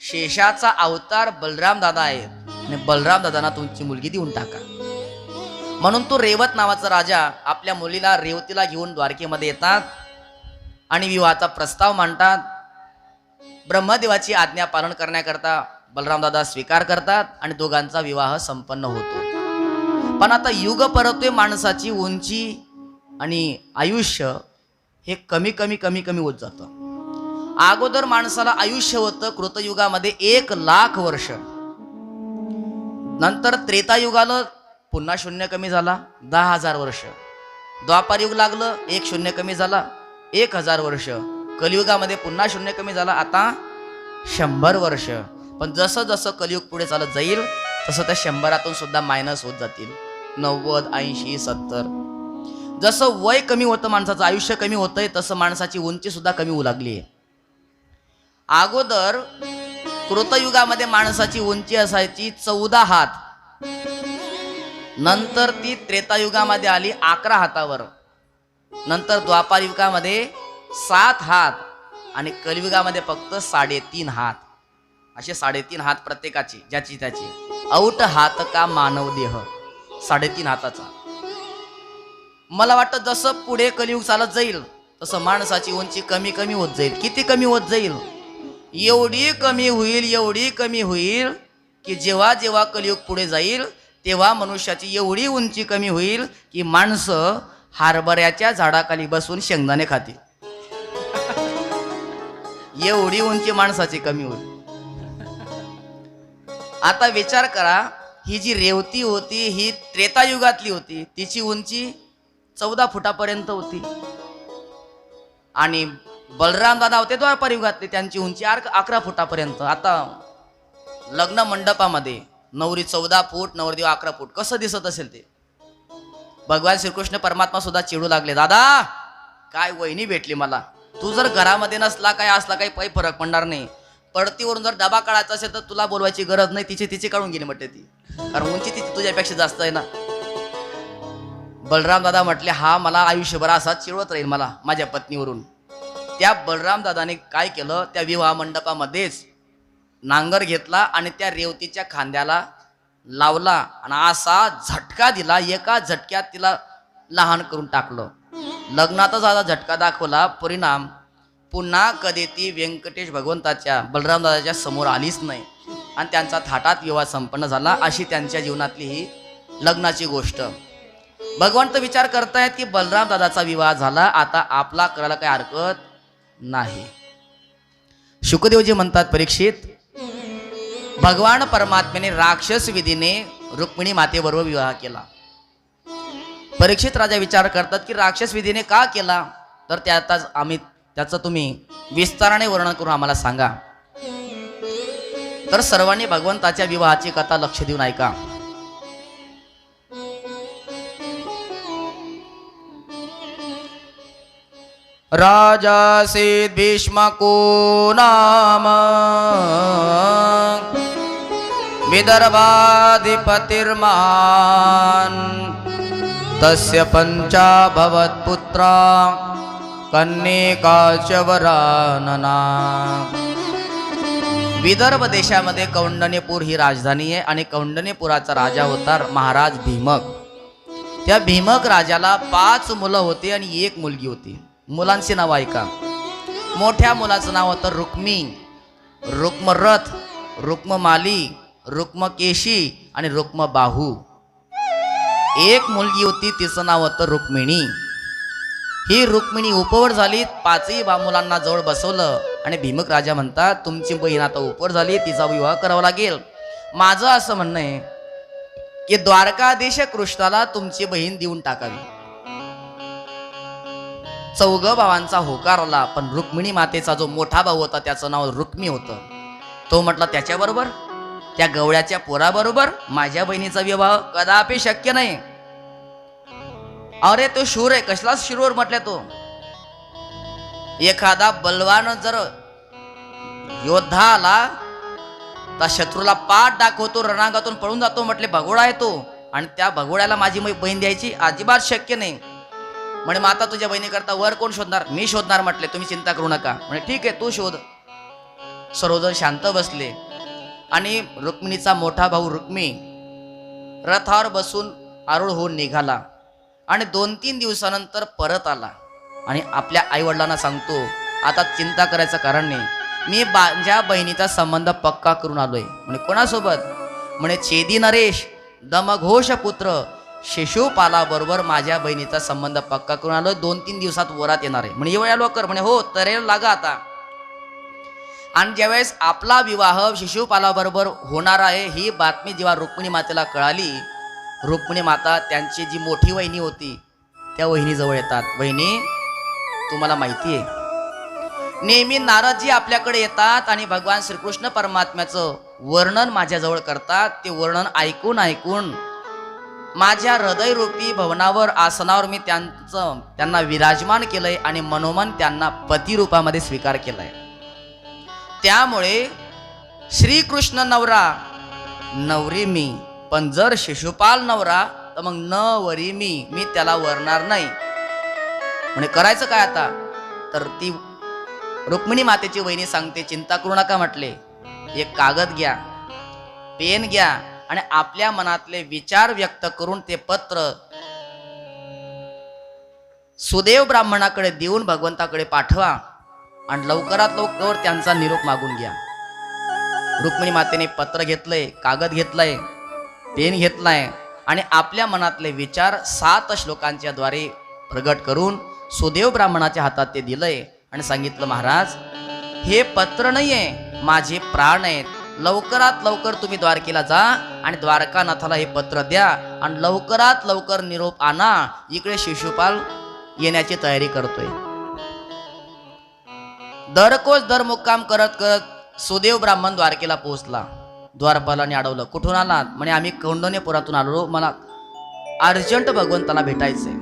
शेषाचा अवतार बलराम दादा आहे आणि बलराम दादांना तुमची मुलगी देऊन टाका. म्हणून तो रेवत नावाचा राजा आपल्या मुलीला रेवतीला घेऊन द्वारकेमध्ये येतात आणि विवाहाचा प्रस्ताव मांडतात. ब्रह्मदेवाची आज्ञा पालन करण्याकरता बलरामदादा स्वीकार करतात आणि दोघांचा विवाह संपन्न होतो. पण आता युग परतोय, माणसाची उंची आणि आयुष्य हे कमी कमी कमी कमी होत जातं. अगोदर माणसाला आयुष्य होतं कृतयुगामध्ये 1,00,000 वर्ष. नंतर त्रेतायुगाला पुन्हा शून्य कमी झाला 10,000 वर्ष. द्वापार युग लागलं, 1 शून्य कमी झाला 1,000 वर्ष. कलियुगामध्ये पुन्हा शून्य कमी झाला, आता 100 वर्ष. पण जसं जसं कलियुग पुढे चालत जाईल तसं त्या 100रातून सुद्धा मायनस होत जातील 90, 80, 70. जसं वय कमी होतं, माणसाचं आयुष्य कमी होतंय, तसं माणसाची उंची सुद्धा कमी होऊ लागली आहे. अगोदर कृतयुगामध्ये माणसाची उंची असायची 14 हात. नंतर ती त्रेतायुगामध्ये आली 11 हातावर. नंतर द्वापार युगामध्ये 7 हात आणि कलियुगामध्ये फक्त 3.5 हात. असे 3.5 हात प्रत्येकाची, ज्याची त्याची. औट हात का मानव देह, 3.5 हाताचा. मला वाटतं जसं पुढे कलियुग चालत जाईल तसं माणसाची उंची कमी कमी होत जाईल. किती कमी होत जाईल? एवढी कमी होईल, एवढी कमी होईल की जेव्हा जेव्हा कलियुग पुढे जाईल तेव्हा मनुष्याची एवढी उंची कमी होईल की माणसं हरभऱ्याच्या झाडाखाली बसून शेंगदाणे खातील. एवढी उंची माणसाची कमी होईल. आता विचार करा, ही जी रेवती होती ही त्रेतायुगातली होती, तिची उंची 14 फुटापर्यंत होती. आणि बलराम दादा होते द्वापार युगातले, त्यांची उंची 11 फुटापर्यंत. आता लग्न मंडपामध्ये नवरी 14 फूट, नवरदेव 11 फूट, कसं दिसत असेल ते? भगवान श्रीकृष्ण परमात्मा सुद्धा चिडू लागले, दादा काय वहिनी भेटली मला, तू जर घरामध्ये नसला काय असला काही फरक पडणार नाही. पडतीवरून जर डबा काढायचा असेल तर तुला बोलवायची गरज नाही, तिची काढून गेली म्हटले ती, कारण उंची ती तुझ्यापेक्षा जास्त आहे ना. बलराम दादा म्हटले, हा मला आयुष्यभर असाच चिडवत राहील मला माझ्या पत्नीवरून. त्या बलराम दादाने काय केलं, त्या विवाह मंडपामध्येच नांगर घेतला आणि त्या रेवतीच्या खांद्याला लावला आणि असा झटका दिला, एका झटक्यात तिला लहान करून टाकलं. लग्नातच आता झटका दाखवला, परिणाम पुन्हा कधी ती व्यंकटेश भगवंताच्या बलराम दादाच्या समोर आलीच नाही आणि त्यांचा थाटात विवाह संपन्न झाला. अशी त्यांच्या जीवनातली ही लग्नाची गोष्ट. भगवंत विचार करतायत की बलराम दादाचा विवाह झाला, आता आपला करायला काही हरकत नाही. शुकदेवजी म्हणतात, परीक्षित, भगवान परमात्म्याने राक्षस विधीने रुक्मिणी मातेबरोबर विवाह केला. परीक्षित राजा विचार करतात की राक्षस विधीने का केला, तर त्याचं तुम्ही विस्ताराने वर्णन करून आम्हाला सांगा. तर सर्वांनी भगवंताच्या विवाहाची कथा लक्ष देऊन ऐका. राजासीत भीष्मको नाम विदर्भाधिपतिर्महान् तस्य पञ्चाभवत् पुत्रा कन्यका च वरानना. विदर्भ देशामध्ये कौंडण्यपूर ही राजधानी आहे आणि कौंडण्यपुराचा राजा होता महाराज भीमक. त्या भीमक राजाला 5 मुलं होती आणि 1 मुलगी होती. मुलांची नाव ऐका. मोठ्या मुलाचं नाव होतं रुक्मी, रुक्मरथ, रुक्ममाली, रुक्मकेशी आणि रुक्मबाहू. 1 मुलगी होती, तिचं नाव होतं रुक्मिणी. ही रुक्मिणी उपवर झाली. 5ही मुलांना जवळ बसवलं आणि भीमक राजा म्हणतात, तुमची बहीण आता उपवर झाली, तिचा विवाह करावा लागेल. माझं असं म्हणणं आहे की द्वारकाधीश कृष्णाला तुमची बहीण देऊन टाकावी. 4 भावांचा होकार आला, पण रुक्मिणी मातेचा जो मोठा भाऊ होता त्याचं नाव रुक्मी होतं. तो म्हटला, त्याच्याबरोबर, त्या गवळ्याच्या पोराबरोबर माझ्या बहिणीचा विवाह कदापि शक्य नाही. अरे तो शूर आहे, कसला शूर म्हटल्या तो. एखादा बलवान जर योद्धा आला तर शत्रूला पाठ दाखवतो, रणांगातून पळून जातो, म्हटले भगोडा आहे तो, आणि त्या भगोड्याला माझी बहीण द्यायची अजिबात शक्य नाही. म्हणे मग आता तुझ्या बहिणी करता वर कोण शोधणार? मी शोधणार. म्हटले तुम्ही चिंता करू नका. म्हणे ठीक आहे, तू शोध. सर्वजण शांत बसले आणि रुक्मिणीचा मोठा भाऊ रुक्मी रथावर बसून आरूढ होऊन निघाला आणि 2-3 दिवसानंतर परत आला. आणि आपल्या आईवडिलांना सांगतो आता चिंता करायचं कारण नाही, मी माझ्या बहिणीचा संबंध पक्का करून आलोय. म्हणजे कोणासोबत? म्हणे छेदी नरेश दमघोष पुत्र शिशुपाला बरोबर माझ्या बहिणीचा संबंध पक्का करून आलोय, 2-3 दिवसात वरात येणार आहे. म्हणे एवढ्या लवकर? म्हणे हो, तरेला लागा आता. आणि ज्यावेळेस आपला विवाह शिशुपाला बरोबर होणार आहे ही बातमी जेव्हा रुक्मिणी मातेला कळाली, रुक्मिणी माता त्यांची जी मोठी वहिनी होती त्या वहिनीजवळ येतात. वहिनी, तुम्हाला माहिती आहे नेहमी नारदजी आपल्याकडे येतात आणि भगवान श्रीकृष्ण परमात्म्याचं वर्णन माझ्याजवळ करतात. ते वर्णन ऐकून ऐकून माझ्या हृदयरूपी भवनावर आसनावर मी त्यांना विराजमान केलंय आणि मनोमन त्यांना पती रूपामध्ये स्वीकार केलाय. त्यामुळे श्रीकृष्ण नवरा नवरी मी, पण जर शिशुपाल नवरा तर मग न वरी मी त्याला वरणार नाही. म्हणे करायचं काय आता? तर ती रुक्मिणी मातेची वहिनी सांगते चिंता करू नका म्हटले, एक कागद घ्या, पेन घ्या आणि आपल्या मनातले विचार व्यक्त करून ते पत्र सुदेव ब्राह्मणाकडे देऊन भगवंताकडे पाठवा आणि लवकरात लवकर त्यांचा निरोप मागून घ्या. रुक्मिणी मातेने पत्र घेतलंय, कागद घेतलाय, पेन घेतलाय आणि आपल्या मनातले विचार 7 श्लोकांच्या द्वारे प्रगट करून सुदेव ब्राह्मणाच्या हातात ते दिलंय आणि सांगितलं, महाराज हे पत्र नाहीये, माझे प्राण आहेत. लवकरात लवकर तुम्ही द्वारकेला जा आणि द्वारकानाथाला हे पत्र द्या आणि लवकरात लवकर निरोप आणा. इकडे शिशुपाल येण्याची तयारी करतोय. दरकोच दर मुक्काम करत करत सुदेव ब्राह्मण द्वारकेला पोहोचला. द्वारपालाने अडवलं, कुठून आलात? म्हणे आम्ही कौंडण्यपुरातून आलो, मला अर्जंट भगवंताला भेटायचंय.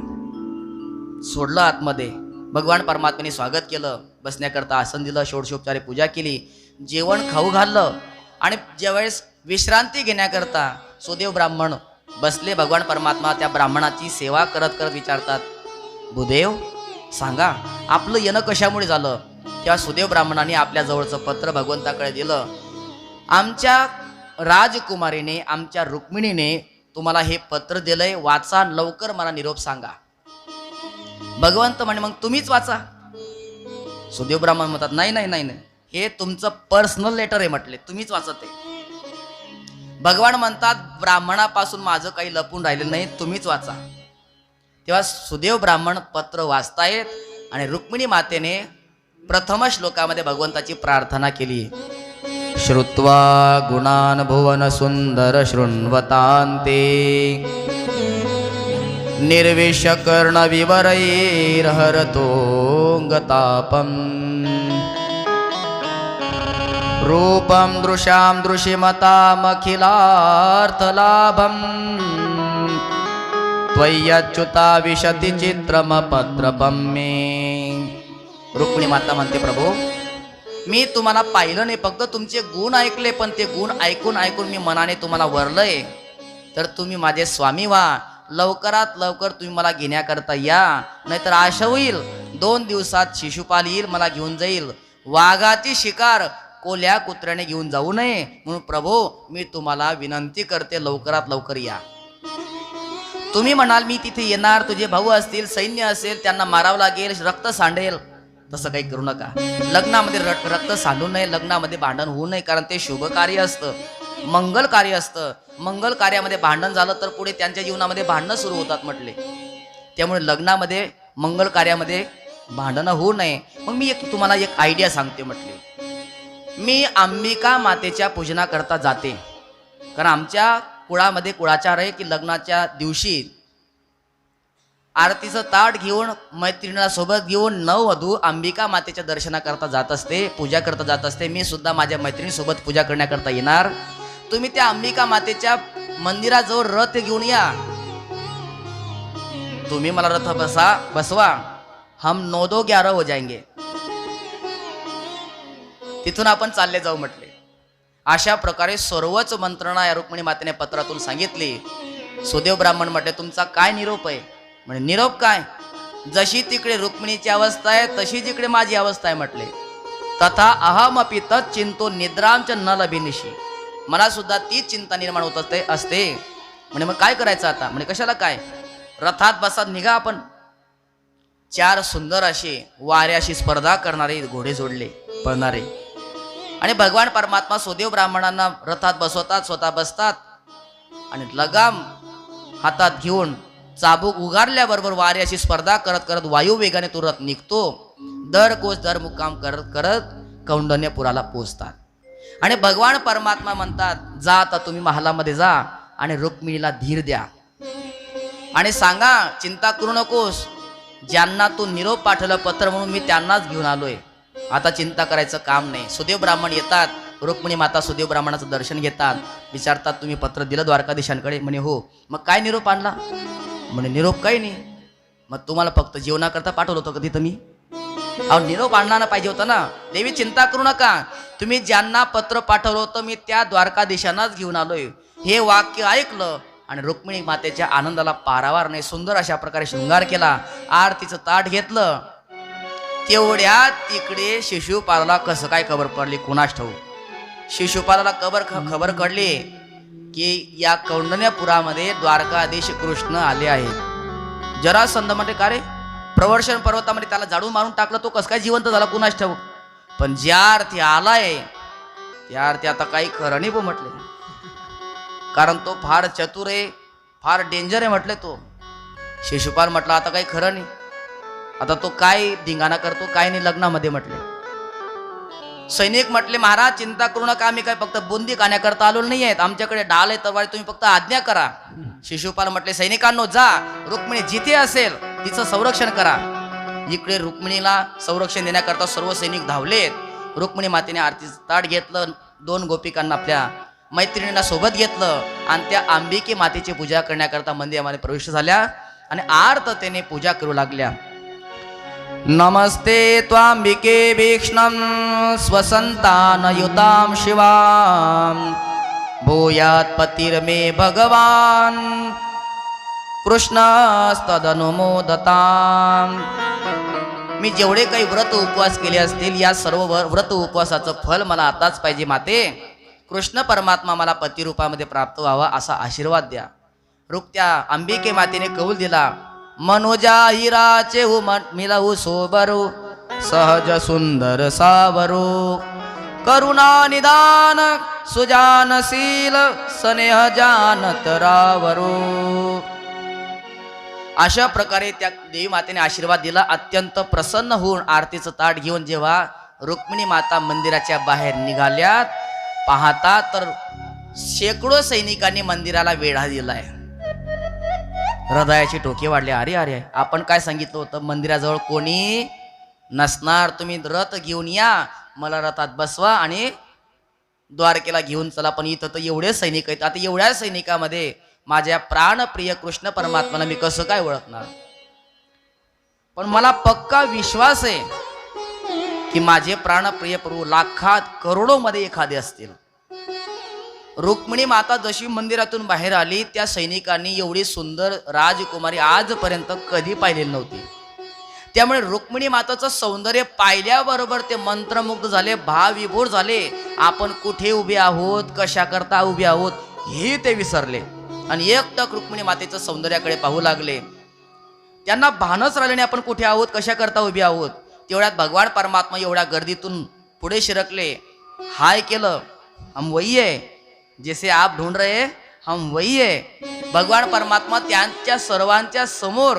सोडलं आतमध्ये. भगवान परमात्म्याने स्वागत केलं, बसण्याकरता आसन दिलं, षोडशोपचारे पूजा केली, जेवण खाऊ घाललं आणि ज्यावेळेस विश्रांती घेण्याकरता सुदेव ब्राह्मण बसले, भगवान परमात्मा त्या ब्राह्मणाची सेवा करत करत विचारतात, भूदेव सांगा आपलं येणं कशामुळे झालं? तेव्हा सुदेव ब्राह्मणाने आपल्या जवळचं पत्र भगवंताकडे दिलं. आमच्या राजकुमारीने, आमच्या रुक्मिणीने तुम्हाला हे पत्र दिलंय, वाचा, लवकर मला निरोप सांगा. भगवंत म्हणे मग तुम्हीच वाचा. सुदेव ब्राह्मण म्हणतात नाही नाही नाही नाही, हे तुमचं पर्सनल लेटर आहे म्हटले, तुम्हीच वाचत आहे. भगवान म्हणतात ब्राह्मणापासून माझं काही लपून राहिलेलं नाही, तुम्हीच वाचा. तेव्हा सुदेव ब्राह्मण पत्र वाचतायत आणि रुक्मिणी मातेने प्रथम श्लोकामध्ये भगवंताची प्रार्थना केली. श्रुत्वा गुणान भुवन सुंदर शृण्वतान्ते निर्विश कर्ण विवरैर्हरतो गतापम् रूपं दृशां दृशिमतामखिलार्थलाभम् त्वय्यच्युता विशति चित्रमपत्रपं मे. रुक्मिणी माता म्हणते, प्रभू मी तुम्हाला पाहिलं नाही, फक्त तुमचे गुण ऐकले, पण ते गुण ऐकून ऐकून मी मनाने तुम्हाला वरलंय. तर तुम्ही माझे स्वामी व्हा, लवकरात लवकर तुम्ही मला घेण्याकरता या, नाहीतर आशा होईल 2 दिवसात शिशुपाल येईल, मला घेऊन जाईल. वाघाची शिकार कोल्या कुत्र्याने घेऊन जाऊ नये, म्हणून प्रभू मी तुम्हाला विनंती करते, लवकरात लवकर या. तुम्ही म्हणाल मी तिथे येणार, तुझे भाऊ असतील, सैन्य असेल, त्यांना मारावं लागेल, रक्त सांडेल, तसं काही करू नका. लग्नामध्ये रक्त सांडू नये, लग्नामध्ये भांडण होऊ नये, कारण ते शुभ कार्य असतं, मंगल कार्य असतं. मंगल कार्यामध्ये भांडण झालं तर पुढे त्यांच्या जीवनामध्ये भांडणं सुरू होतात म्हटले. त्यामुळे लग्नामध्ये मंगल कार्यामध्ये भांडणं होऊ नये. मग मी तुम्हाला एक आयडिया सांगते म्हटले. मी अंबिका मातेच्या पूजनाकरता जाते, कारण आमच्या कुळामध्ये कुळाचार आहे की लग्नाच्या दिवशी आरतीचं ताट घेऊन मैत्रिणीला सोबत घेऊन नववधू अंबिका मातेच्या दर्शनाकरता जात असते, पूजा करता जात असते. मी सुद्धा माझ्या मैत्रिणीसोबत पूजा करण्याकरता येणार. तुम्ही त्या अंबिका मातेच्या मंदिराजवळ रथ घेऊन या, तुम्ही मला रथ बसवा, हम 9-11 हो जाएंगे, तिथून आपण चालले जाऊ म्हटले. अशा प्रकारे सर्वच मंत्रणा या रुक्मिणी मातेने पत्रातून सांगितली. सुदेव ब्राह्मण म्हटले तुमचा काय निरोप आहे? म्हणजे निरोप काय? जशी तिकडे रुक्मिणीची अवस्था आहे तशी जिकडे माझी अवस्था आहे म्हटले. तथा अहमपि तत् चिंतो निद्रांच न लभिनिशी. मला सुद्धा ती चिंता निर्माण होत असते. म्हणे मग काय करायचं आता? म्हणे कशाला काय, रथात बसा, निघा आपण. 4 सुंदर असे वाऱ्याशी स्पर्धा करणारे घोडे जोडले पळणारे. आणि भगवान परमात्मा सुदेव ब्राह्मणांना रथात बसवतात, स्वतः बसतात आणि लगाम हातात घेऊन चाबूक उगारल्याबरोबर वाऱ्याशी स्पर्धा करत करत वायू वेगाने तो रथ निघतो. दर कोस दर मुक्काम करत करत कौंडण्यपुराला पोहोचतात. आणि भगवान परमात्मा म्हणतात, जा आता तुम्ही महालामध्ये जा आणि रुक्मिणीला धीर द्या आणि सांगा, चिंता करू नकोस, ज्यांना तू निरोप पाठवलं पत्र म्हणून मी त्यांनाच घेऊन आलोय, आता चिंता करायचं काम नाही. सुदेव ब्राह्मण येतात, रुक्मिणी माता सुदेव ब्राह्मणाचं दर्शन घेतात, विचारतात तुम्ही पत्र दिलं द्वारकाधीशांकडे? म्हणे हो. मग काय निरोप आणला? म्हणे निरोप काही नाही. मग तुम्हाला फक्त जेवणाकरता पाठवलं होतं कधी तुम्ही? अहो निरोप आणला पाहिजे होता ना. देवी चिंता करू नका, तुम्ही ज्यांना पत्र पाठवलं होतं मी त्या द्वारकाधीशांनाच घेऊन आलोय. हे वाक्य ऐकलं आणि रुक्मिणी मातेच्या आनंदाला पारावार नाही. सुंदर अशा प्रकारे शृंगार केला, आरतीचं ताट घेतलं. तेवढ्यात तिकडे शिशुपालाला कसं काय खबर पडली कुणास ठाऊक. शिशुपालाला खबर कळली की या कौंडण्यपुरामध्ये द्वारकाधीश कृष्ण आले आहेत. जरासंध म्हणते का रे, प्रवर्षण पर्वतामध्ये त्याला जाडून मारून टाकलं, तो कसं काय जिवंत झाला कुणास ठाऊक. पण ज्या अर्थी आलाय त्या अर्थी आता काही खरं नाही म्हटले, कारण तो फार चतुर आहे, फार डेंजर आहे म्हटले तो. शिशुपाल म्हटलं आता काही खरं नाही, आता तो काय धिंगाणा करतो काय नाही लग्नामध्ये म्हटले. सैनिक म्हटले महाराज चिंता करू नका, आम्ही काय फक्त बुंदी खाण्याकरता आलो नाही आहेत, आमच्याकडे ढाल आहे तलवार, तुम्ही फक्त आज्ञा करा. शिशुपाल म्हटले सैनिकांनो जा, रुक्मिणी जिथे असेल तिचं संरक्षण करा. इकडे रुक्मिणीला संरक्षण देण्याकरता सर्व सैनिक धावलेत. रुक्मिणी मातेने आरतीचं ताट घेतलं, 2 गोपिकांना आपल्या मैत्रिणींना सोबत घेतलं आणि त्या अंबिके मातेची पूजा करण्याकरता मंदिरामध्ये प्रवेश झाल्या आणि आर्ततेने पूजा करू लागल्या. नमस्ते त्वांबिके भीक्ष्णं स्वसंतानयुतां शिवां भूयात् पतिर्मे भगवान कृष्णस्तदनुमोदतां. मी जेवढे काही व्रत उपवास केले असतील या सर्व व्रत उपवासाचं फल मला आताच पाहिजे माते. कृष्ण परमात्मा मला पतिरूपामध्ये प्राप्त व्हावा असा आशीर्वाद द्या. रुक्त्या अंबिके मातेने कौल दिला. मनोजा हिराचे मिलाऊ सोबरू सहज सुंदर सावरू करुणा निदान सुजानशील स्नेह जानत रावरू. अशा प्रकारे त्या देवी मातेने आशीर्वाद दिला. अत्यंत प्रसन्न होऊन आरतीचं ताट घेऊन जेव्हा रुक्मिणी माता मंदिराच्या बाहेर निघाल्यात, पाहता तर शेकडो सैनिकांनी मंदिराला वेढा दिलाय. हृदयाची टोके वाढले. अरे अरे, आपण काय सांगितलं होतं, मंदिराजवळ कोणी नसणार, तुम्ही रथ घेऊन या, मला रथात बसवा आणि द्वारकेला घेऊन चला. पण इथं तर एवढे सैनिक आहेत, आता एवढ्या सैनिकामध्ये माझ्या प्राणप्रिय कृष्ण परमात्म्याला मी कसं काय ओळखणार. पण मला पक्का विश्वास आहे की माझे प्राणप्रिय प्रभू लाखात करोडो मध्ये एखादे असतील. रुक्मिणी माता जशी मंदिरातून बाहेर आली, त्या सैनिकांनी एवढी सुंदर राजकुमारी आजपर्यंत कधी पाहिलेली नव्हती. त्यामुळे रुक्मिणी माताचं सौंदर्य पाहिल्याबरोबर ते मंत्रमुग्ध झाले, भावविभोर झाले. आपण कुठे उभे आहोत, कशा करता उभे आहोत हे ते विसरले आणि एकटक रुक्मिणी मातेचं सौंदर्याकडे पाहू लागले. त्यांना भानच राहिले नाही आपण कुठे आहोत, कशा करता उभे आहोत. तेवढ्यात भगवान परमात्मा एवढ्या गर्दीतून पुढे शिरकले. हाय केलं, हम वही है, जैसे आप ढूंढ रहे हम वही है. भगवान परमात्मा त्यांच्या सर्वांच्या समोर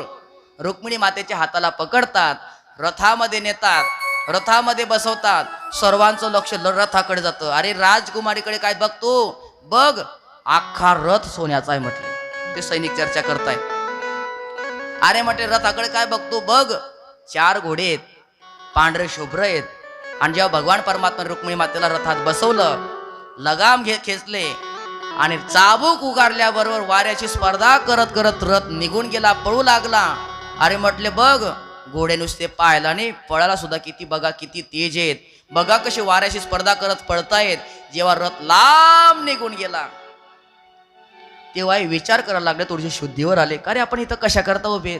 रुक्मिणी मातेच्या हाताला पकडतात, रथामध्ये नेतात, रथामध्ये बसवतात. सर्वांचं लक्ष रथाकडे जातं. अरे राजकुमारीकडे काय बघतो, बघ अख्खा रथ सोन्याचा आहे म्हटले. ते सैनिक चर्चा करतायत. अरे म्हटले रथाकडे काय बघतो, बघ 4 घोडे आहेत, पांढरे शुभ्र आहेत. आणि जेव्हा भगवान परमात्मा रुक्मिणी मातेला रथात बसवलं, लगाम खेचले आणि चाबूक उगारल्याबरोबर वाऱ्याची स्पर्धा करत करत रथ निघून गेला, पळू लागला. अरे म्हटले बघ, घोडे नुसते पाहायला नाही, पळायला सुद्धा किती बघा किती तेज आहेत. बघा कशी वाऱ्याची स्पर्धा करत पळतायत. जेव्हा रथ लांब निघून गेला तेव्हा विचार करायला लागले, थोडीशी शुद्धीवर आले. का रे आपण इथं कशा करता उभे,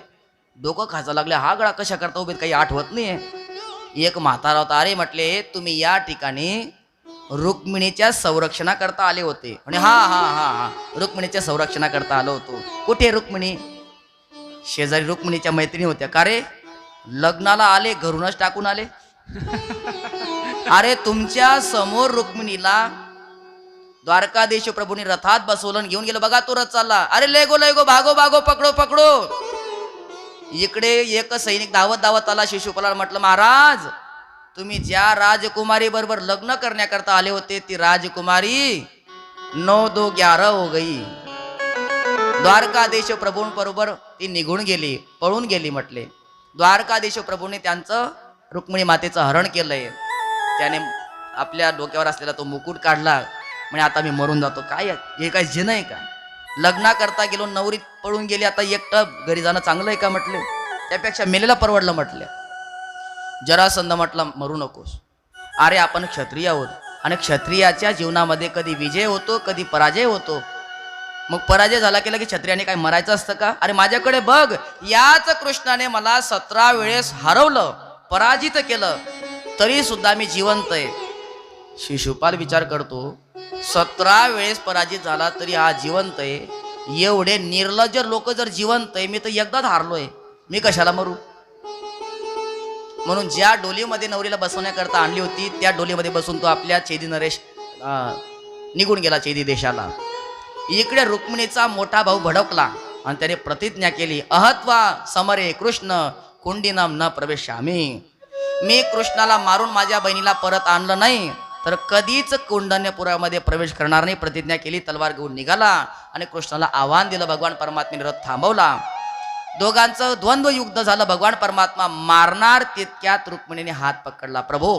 डोकं खायला लागले, हा गळा कशा करता उभे, काही आठवत नाहीये. एक म्हातारा होता. अरे म्हटले तुम्ही या ठिकाणी रुक्मिणीच्या संरक्षणाकरता आले होते. आणि हा हा हा हा रुक्मिणीच्या संरक्षणाकरता आलो होतो. कुठे रुक्मिणी? शेजारी रुक्मिणीच्या मैत्रिणी होत्या. का रे लग्नाला आले घरूनच टाकून आले. अरे तुमच्या समोर रुक्मिणीला द्वारकाधीश प्रभूंनी रथात बसवलं आणि घेऊन गेलं. बघा तो रथ चालला. अरे लेगो लेगो भागो भागो पकडो पकडो. इकडे एक सैनिक धावत धावत आला. शिशुपालाला म्हटलं महाराज तुम्ही ज्या राजकुमारी बरोबर लग्न करण्याकरता आले होते ती राजकुमारी 9-2-11 हो गई. द्वारकाधीश प्रभूंबरोबर ती निघून गेली, पळून गेली म्हटले. द्वारकाधीश प्रभूंनी त्यांचं रुक्मिणी मातेचं हरण केलंय. त्याने आपल्या डोक्यावर असलेला तो मुकुट काढला. म्हणजे आता मी मरून जातो. काय हे काय जिन आहे का? लग्ना करता गेलो नवरी पळून गेली. आता एकटं घरी जाणं चांगलं आहे का म्हटले. त्यापेक्षा मेलेला परवडलं म्हटले. जरासंध म्हटलं मरू नकोस. अरे आपण क्षत्रिय आहोत आणि क्षत्रियाच्या जीवनामध्ये कधी विजय होतो कधी पराजय होतो. मग पराजय झाला की क्षत्रियाने काय मरायचं असतं का? अरे माझ्याकडे बघ, याच कृष्णाने मला 17 वेळेस हरवलं, पराजित केलं, तरी सुद्धा मी जिवंत आहे. शिशुपाल विचार करतो 17 वेळेस पराजित झाला तरी हा जिवंत आहे. एवढे निर्लज्ज लोक जर जिवंत आहे, मी तर एकदाच हारलोय, मी कशाला मरू. म्हणून ज्या डोलीमध्ये नवरीला बसवण्याकरता आणली होती त्या डोलीमध्ये बसून तो आपल्या चेदी नरेश निघून गेला चेदी देशाला. इकडे रुक्मिणीचा मोठा भाऊ भडकला आणि त्याने प्रतिज्ञा केली, अहत्वा समरे कृष्ण कुंडीनम न प्रवेशामी. मी कृष्णाला मारून माझ्या बहिणीला परत आणलं नाही तर कधीच कुंडन्यपुरामध्ये प्रवेश करणार नाही. प्रतिज्ञा केली, तलवार घेऊन निघाला आणि कृष्णाला आव्हान दिलं. भगवान परमात्म्याने रथ थांबवला. दोघांचं द्वंद्व युद्ध झालं. भगवान परमात्मा मारणार तितक्यात रुक्मिणीने हात पकडला. प्रभू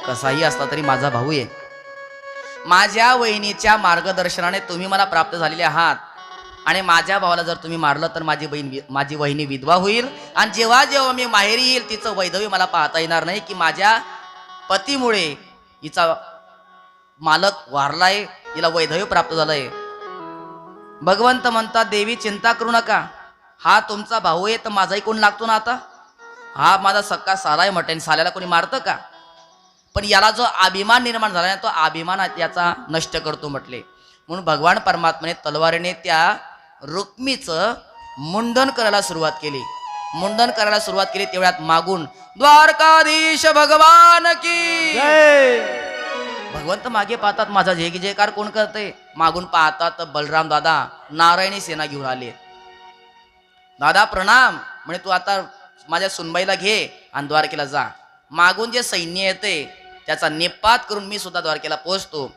कसाही असला तरी माझा भाऊ आहे. माझ्या वहिनीच्या मार्गदर्शनाने तुम्ही मला प्राप्त झालेले आहात आणि माझ्या भावाला जर तुम्ही मारलं तर माझी वहिनी विधवा होईल आणि जेव्हा जेव्हा मी माहेरी येईल तिचं वैधव्य मला पाहता येणार नाही की माझ्या पतीमुळे हिचा मालक वारलाय, हिला वैधव्य प्राप्त झालंय. भगवंत म्हणतात देवी चिंता करू नका, हा तुमचा भाऊ आहे तर माझाही कोण लागतो ना. आता हा माझा सक्का साला आहे म्हटलं, साल्याला कोणी मारतं का? पण याला जो अभिमान निर्माण झाला ना तो अभिमान याचा नष्ट करतो म्हटले. म्हणून भगवान परमात्म्याने तलवारीने त्या रुक्मीचं मुंडन करायला सुरुवात केली. मुंडन करायला सुरुवात केली तेवढ्यात मागून द्वारकाधीश भगवान की जय. भगवंत मागे पाहतात, माझा जय जयकार कोण करते. मागून पाहतात बलराम दादा नारायणी सेना घेऊन आले. दादा प्रणाम म्हणे, तू आता माझ्या सुनबाईला घे आणि द्वारकेला जा. मागून जे सैन्य येते त्याचा निपात करून मी सुद्धा द्वारकेला पोहोचतो.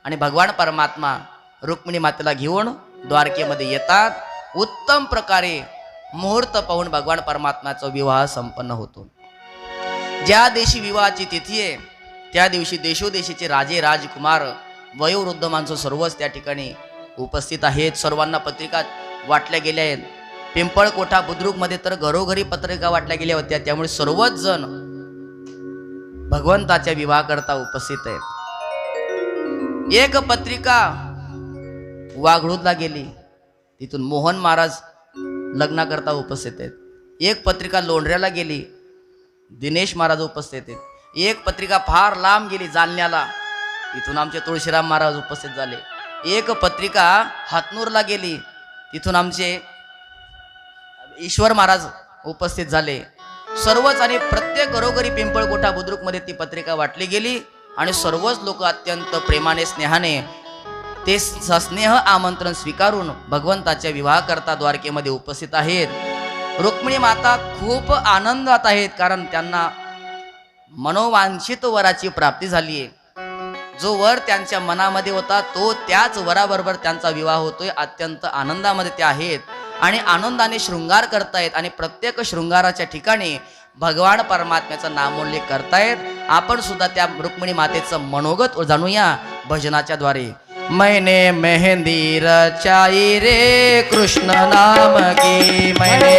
आणि भगवान परमात्मा रुक्मिणी मातेला घेऊन द्वारकेमध्ये येतात. उत्तम प्रकारे मुहूर्त पाहून भगवान परमात्म्याचा विवाह संपन्न होतो. ज्या दिवशी विवाहाची तिथी आहे त्या दिवशी देशोदेशीचे राजे राजकुमार वयोवृद्ध माणसं सर्वच त्या ठिकाणी उपस्थित आहेत. सर्वांना पत्रिका वाटल्या गेल्या आहेत. पिंपळकोठा बुद्रुकमध्ये तर घरोघरी पत्रिका वाटल्या गेल्या होत्या. त्यामुळे सर्वच जण भगवंताच्या विवाहाकरता उपस्थित आहेत. एक पत्रिका वाघळूदला गेली, तिथून मोहन महाराज लग्नाकरता उपस्थित आहेत. एक पत्रिका लोंढऱ्याला गेली, दिनेश महाराज उपस्थित आहेत. एक पत्रिका फार लांब गेली जालन्याला, तिथून आमचे तुळशीराम महाराज उपस्थित झाले. एक पत्रिका हातनूरला गेली, तिथून आमचे ईश्वर महाराज उपस्थित झाले. सर्वच आणि प्रत्येक घरोघरी पिंपळकोठा बुद्रुकमध्ये ती पत्रिका वाटली गेली आणि सर्वच लोक अत्यंत प्रेमाने स्नेहाने ते सस्नेह आमंत्रण स्वीकारून भगवंताच्या विवाहाकरता द्वारकेमध्ये उपस्थित आहेत. रुक्मिणी माता खूप आनंदात आहेत कारण त्यांना मनोवांछित वराची प्राप्ती झाली आहे. जो वर त्यांच्या मनामध्ये होता तो त्याच वराबरोबर त्यांचा विवाह होतोय. अत्यंत आनंदामध्ये ते आहेत आणि आनंदाने शृंगार करतायत आणि प्रत्येक शृंगाराच्या ठिकाणी भगवान परमात्म्याचा नामोल्लेख करतायत. आपण सुद्धा त्या रुक्मिणी मातेचं मनोगत जाणूया भजनाच्या द्वारे. मैंने मेहंदी रचाई रे कृष्ण नाम की, मैंने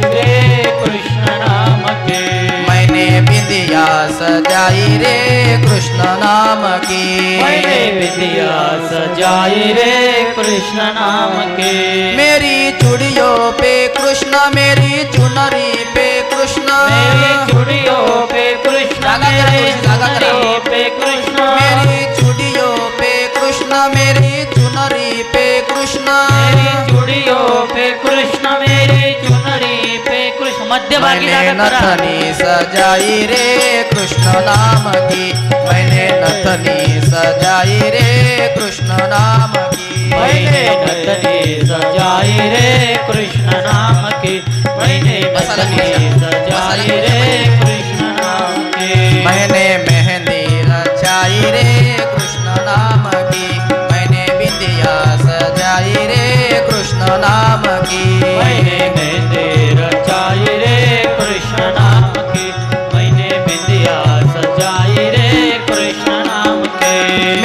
रे कृष्ण नाम के, मैंने बिंदिया सजाई रे कृष्ण नाम की, मैंने विद्या सजाई रे कृष्ण नाम के. मेरी चूड़ियों पे कृष्ण, मेरी चुनरी पे कृष्ण, मेरी चूड़ियों पे कृष्ण, जागा करा, मेरी जागा करा. चुनरी पे कृष्ण, मेरी चूड़ियों पे कृष्ण, कृष्ण मेरी चुनरी पे कृष्ण मेरी चूड़ियों पे कृष्ण मेरी चुनरी पे कृष्ण मध्यभागी मैंने जागा करा नथनी सजाई रे कृष्ण नाम की मैंने नथनी सजाई रे कृष्ण नाम की मैंने नथनी सजाई रे कृष्ण नाम की मैंने नथनी सजाई रे कृष्ण नाम की मैंने मेहंदी रचाई रे कृष्ण नाम की मैंने बिंदिया सजाई रे कृष्ण नाम की मैंने मेहंदी रचाई रे कृष्ण नाम की मैंने बिंदिया सजाई रे कृष्ण नाम के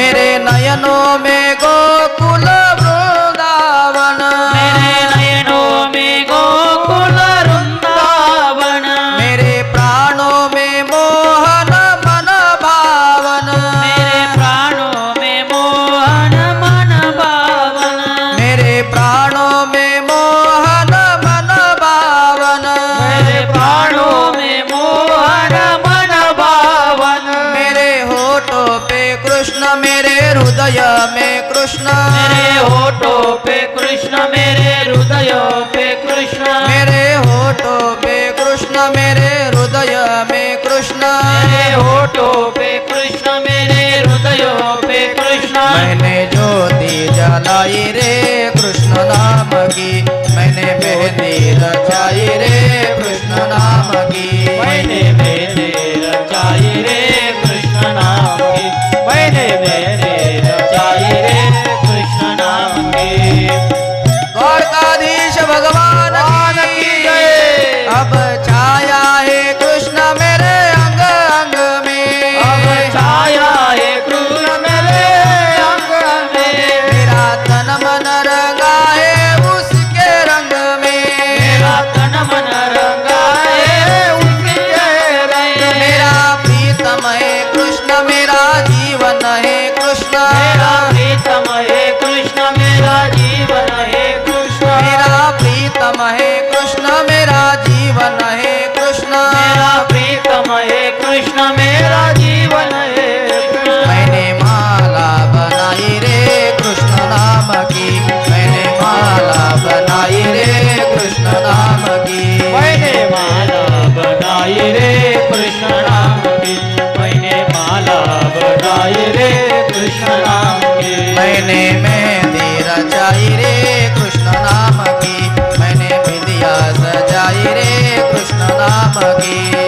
मेरे नयनों में गोकुल वृंदावन मेरे नयनों में गोकुल वृंदावन मेरे प्राणों में मोहन मन भावन मेरे प्राणों में मोहन मन भावन मेरे प्राणों में मोहन मन भावन मेरे प्राणों में मोहन मन भावन मेरे होठों पे कृष्ण मेरे हृदय में कृष्ण मेरे होठों पे कृष्ण मेरे हृदय पे कृष्ण मेरे होठों पे कृष्ण मेरे हृदय में कृष्ण मेरे होठों पे कृष्ण मेरे हृदय पे कृष्ण मैंने ज्योति जलाई रे कृष्ण नाम की मैंने मेहंदी रचाई रे कृष्ण नाम की मैंने मेरे रचाई रे कृष्ण नाम की मैंने मेरे रचाई रे कृष्ण नाम की द्वारकाधीश भगवान की जय। अब छाया है कृष्ण मेरे अंग अंग में अब छाया है कृष्ण मेरे अंग में मेरा तन मन रंगा है उसके रंग में मेरा तन मन रंगा है उसके रंग में मेरा प्रीतम है कृष्ण मेरा जीवन है कृष्ण मेरा प्रीतम है कृष्ण मेरा जीवन है कृष्ण मेरा प्रीतम है कृष्ण मेरा जीवन है कृष्ण मेरा प्रीतम है कृष्ण मेरा जीवन है कृष्ण मैंने माला बनाई रे कृष्ण नाम की मैंने माला बनाई रे कृष्ण नाम की मैंने माला बनाई रे कृष्ण नाम की मैंने माला बनाई रे कृष्ण नाम की मैंने मेहंदी रचाई रे कृष्ण नाम की मैंने बिंदिया सजाई रे कृष्ण नाम की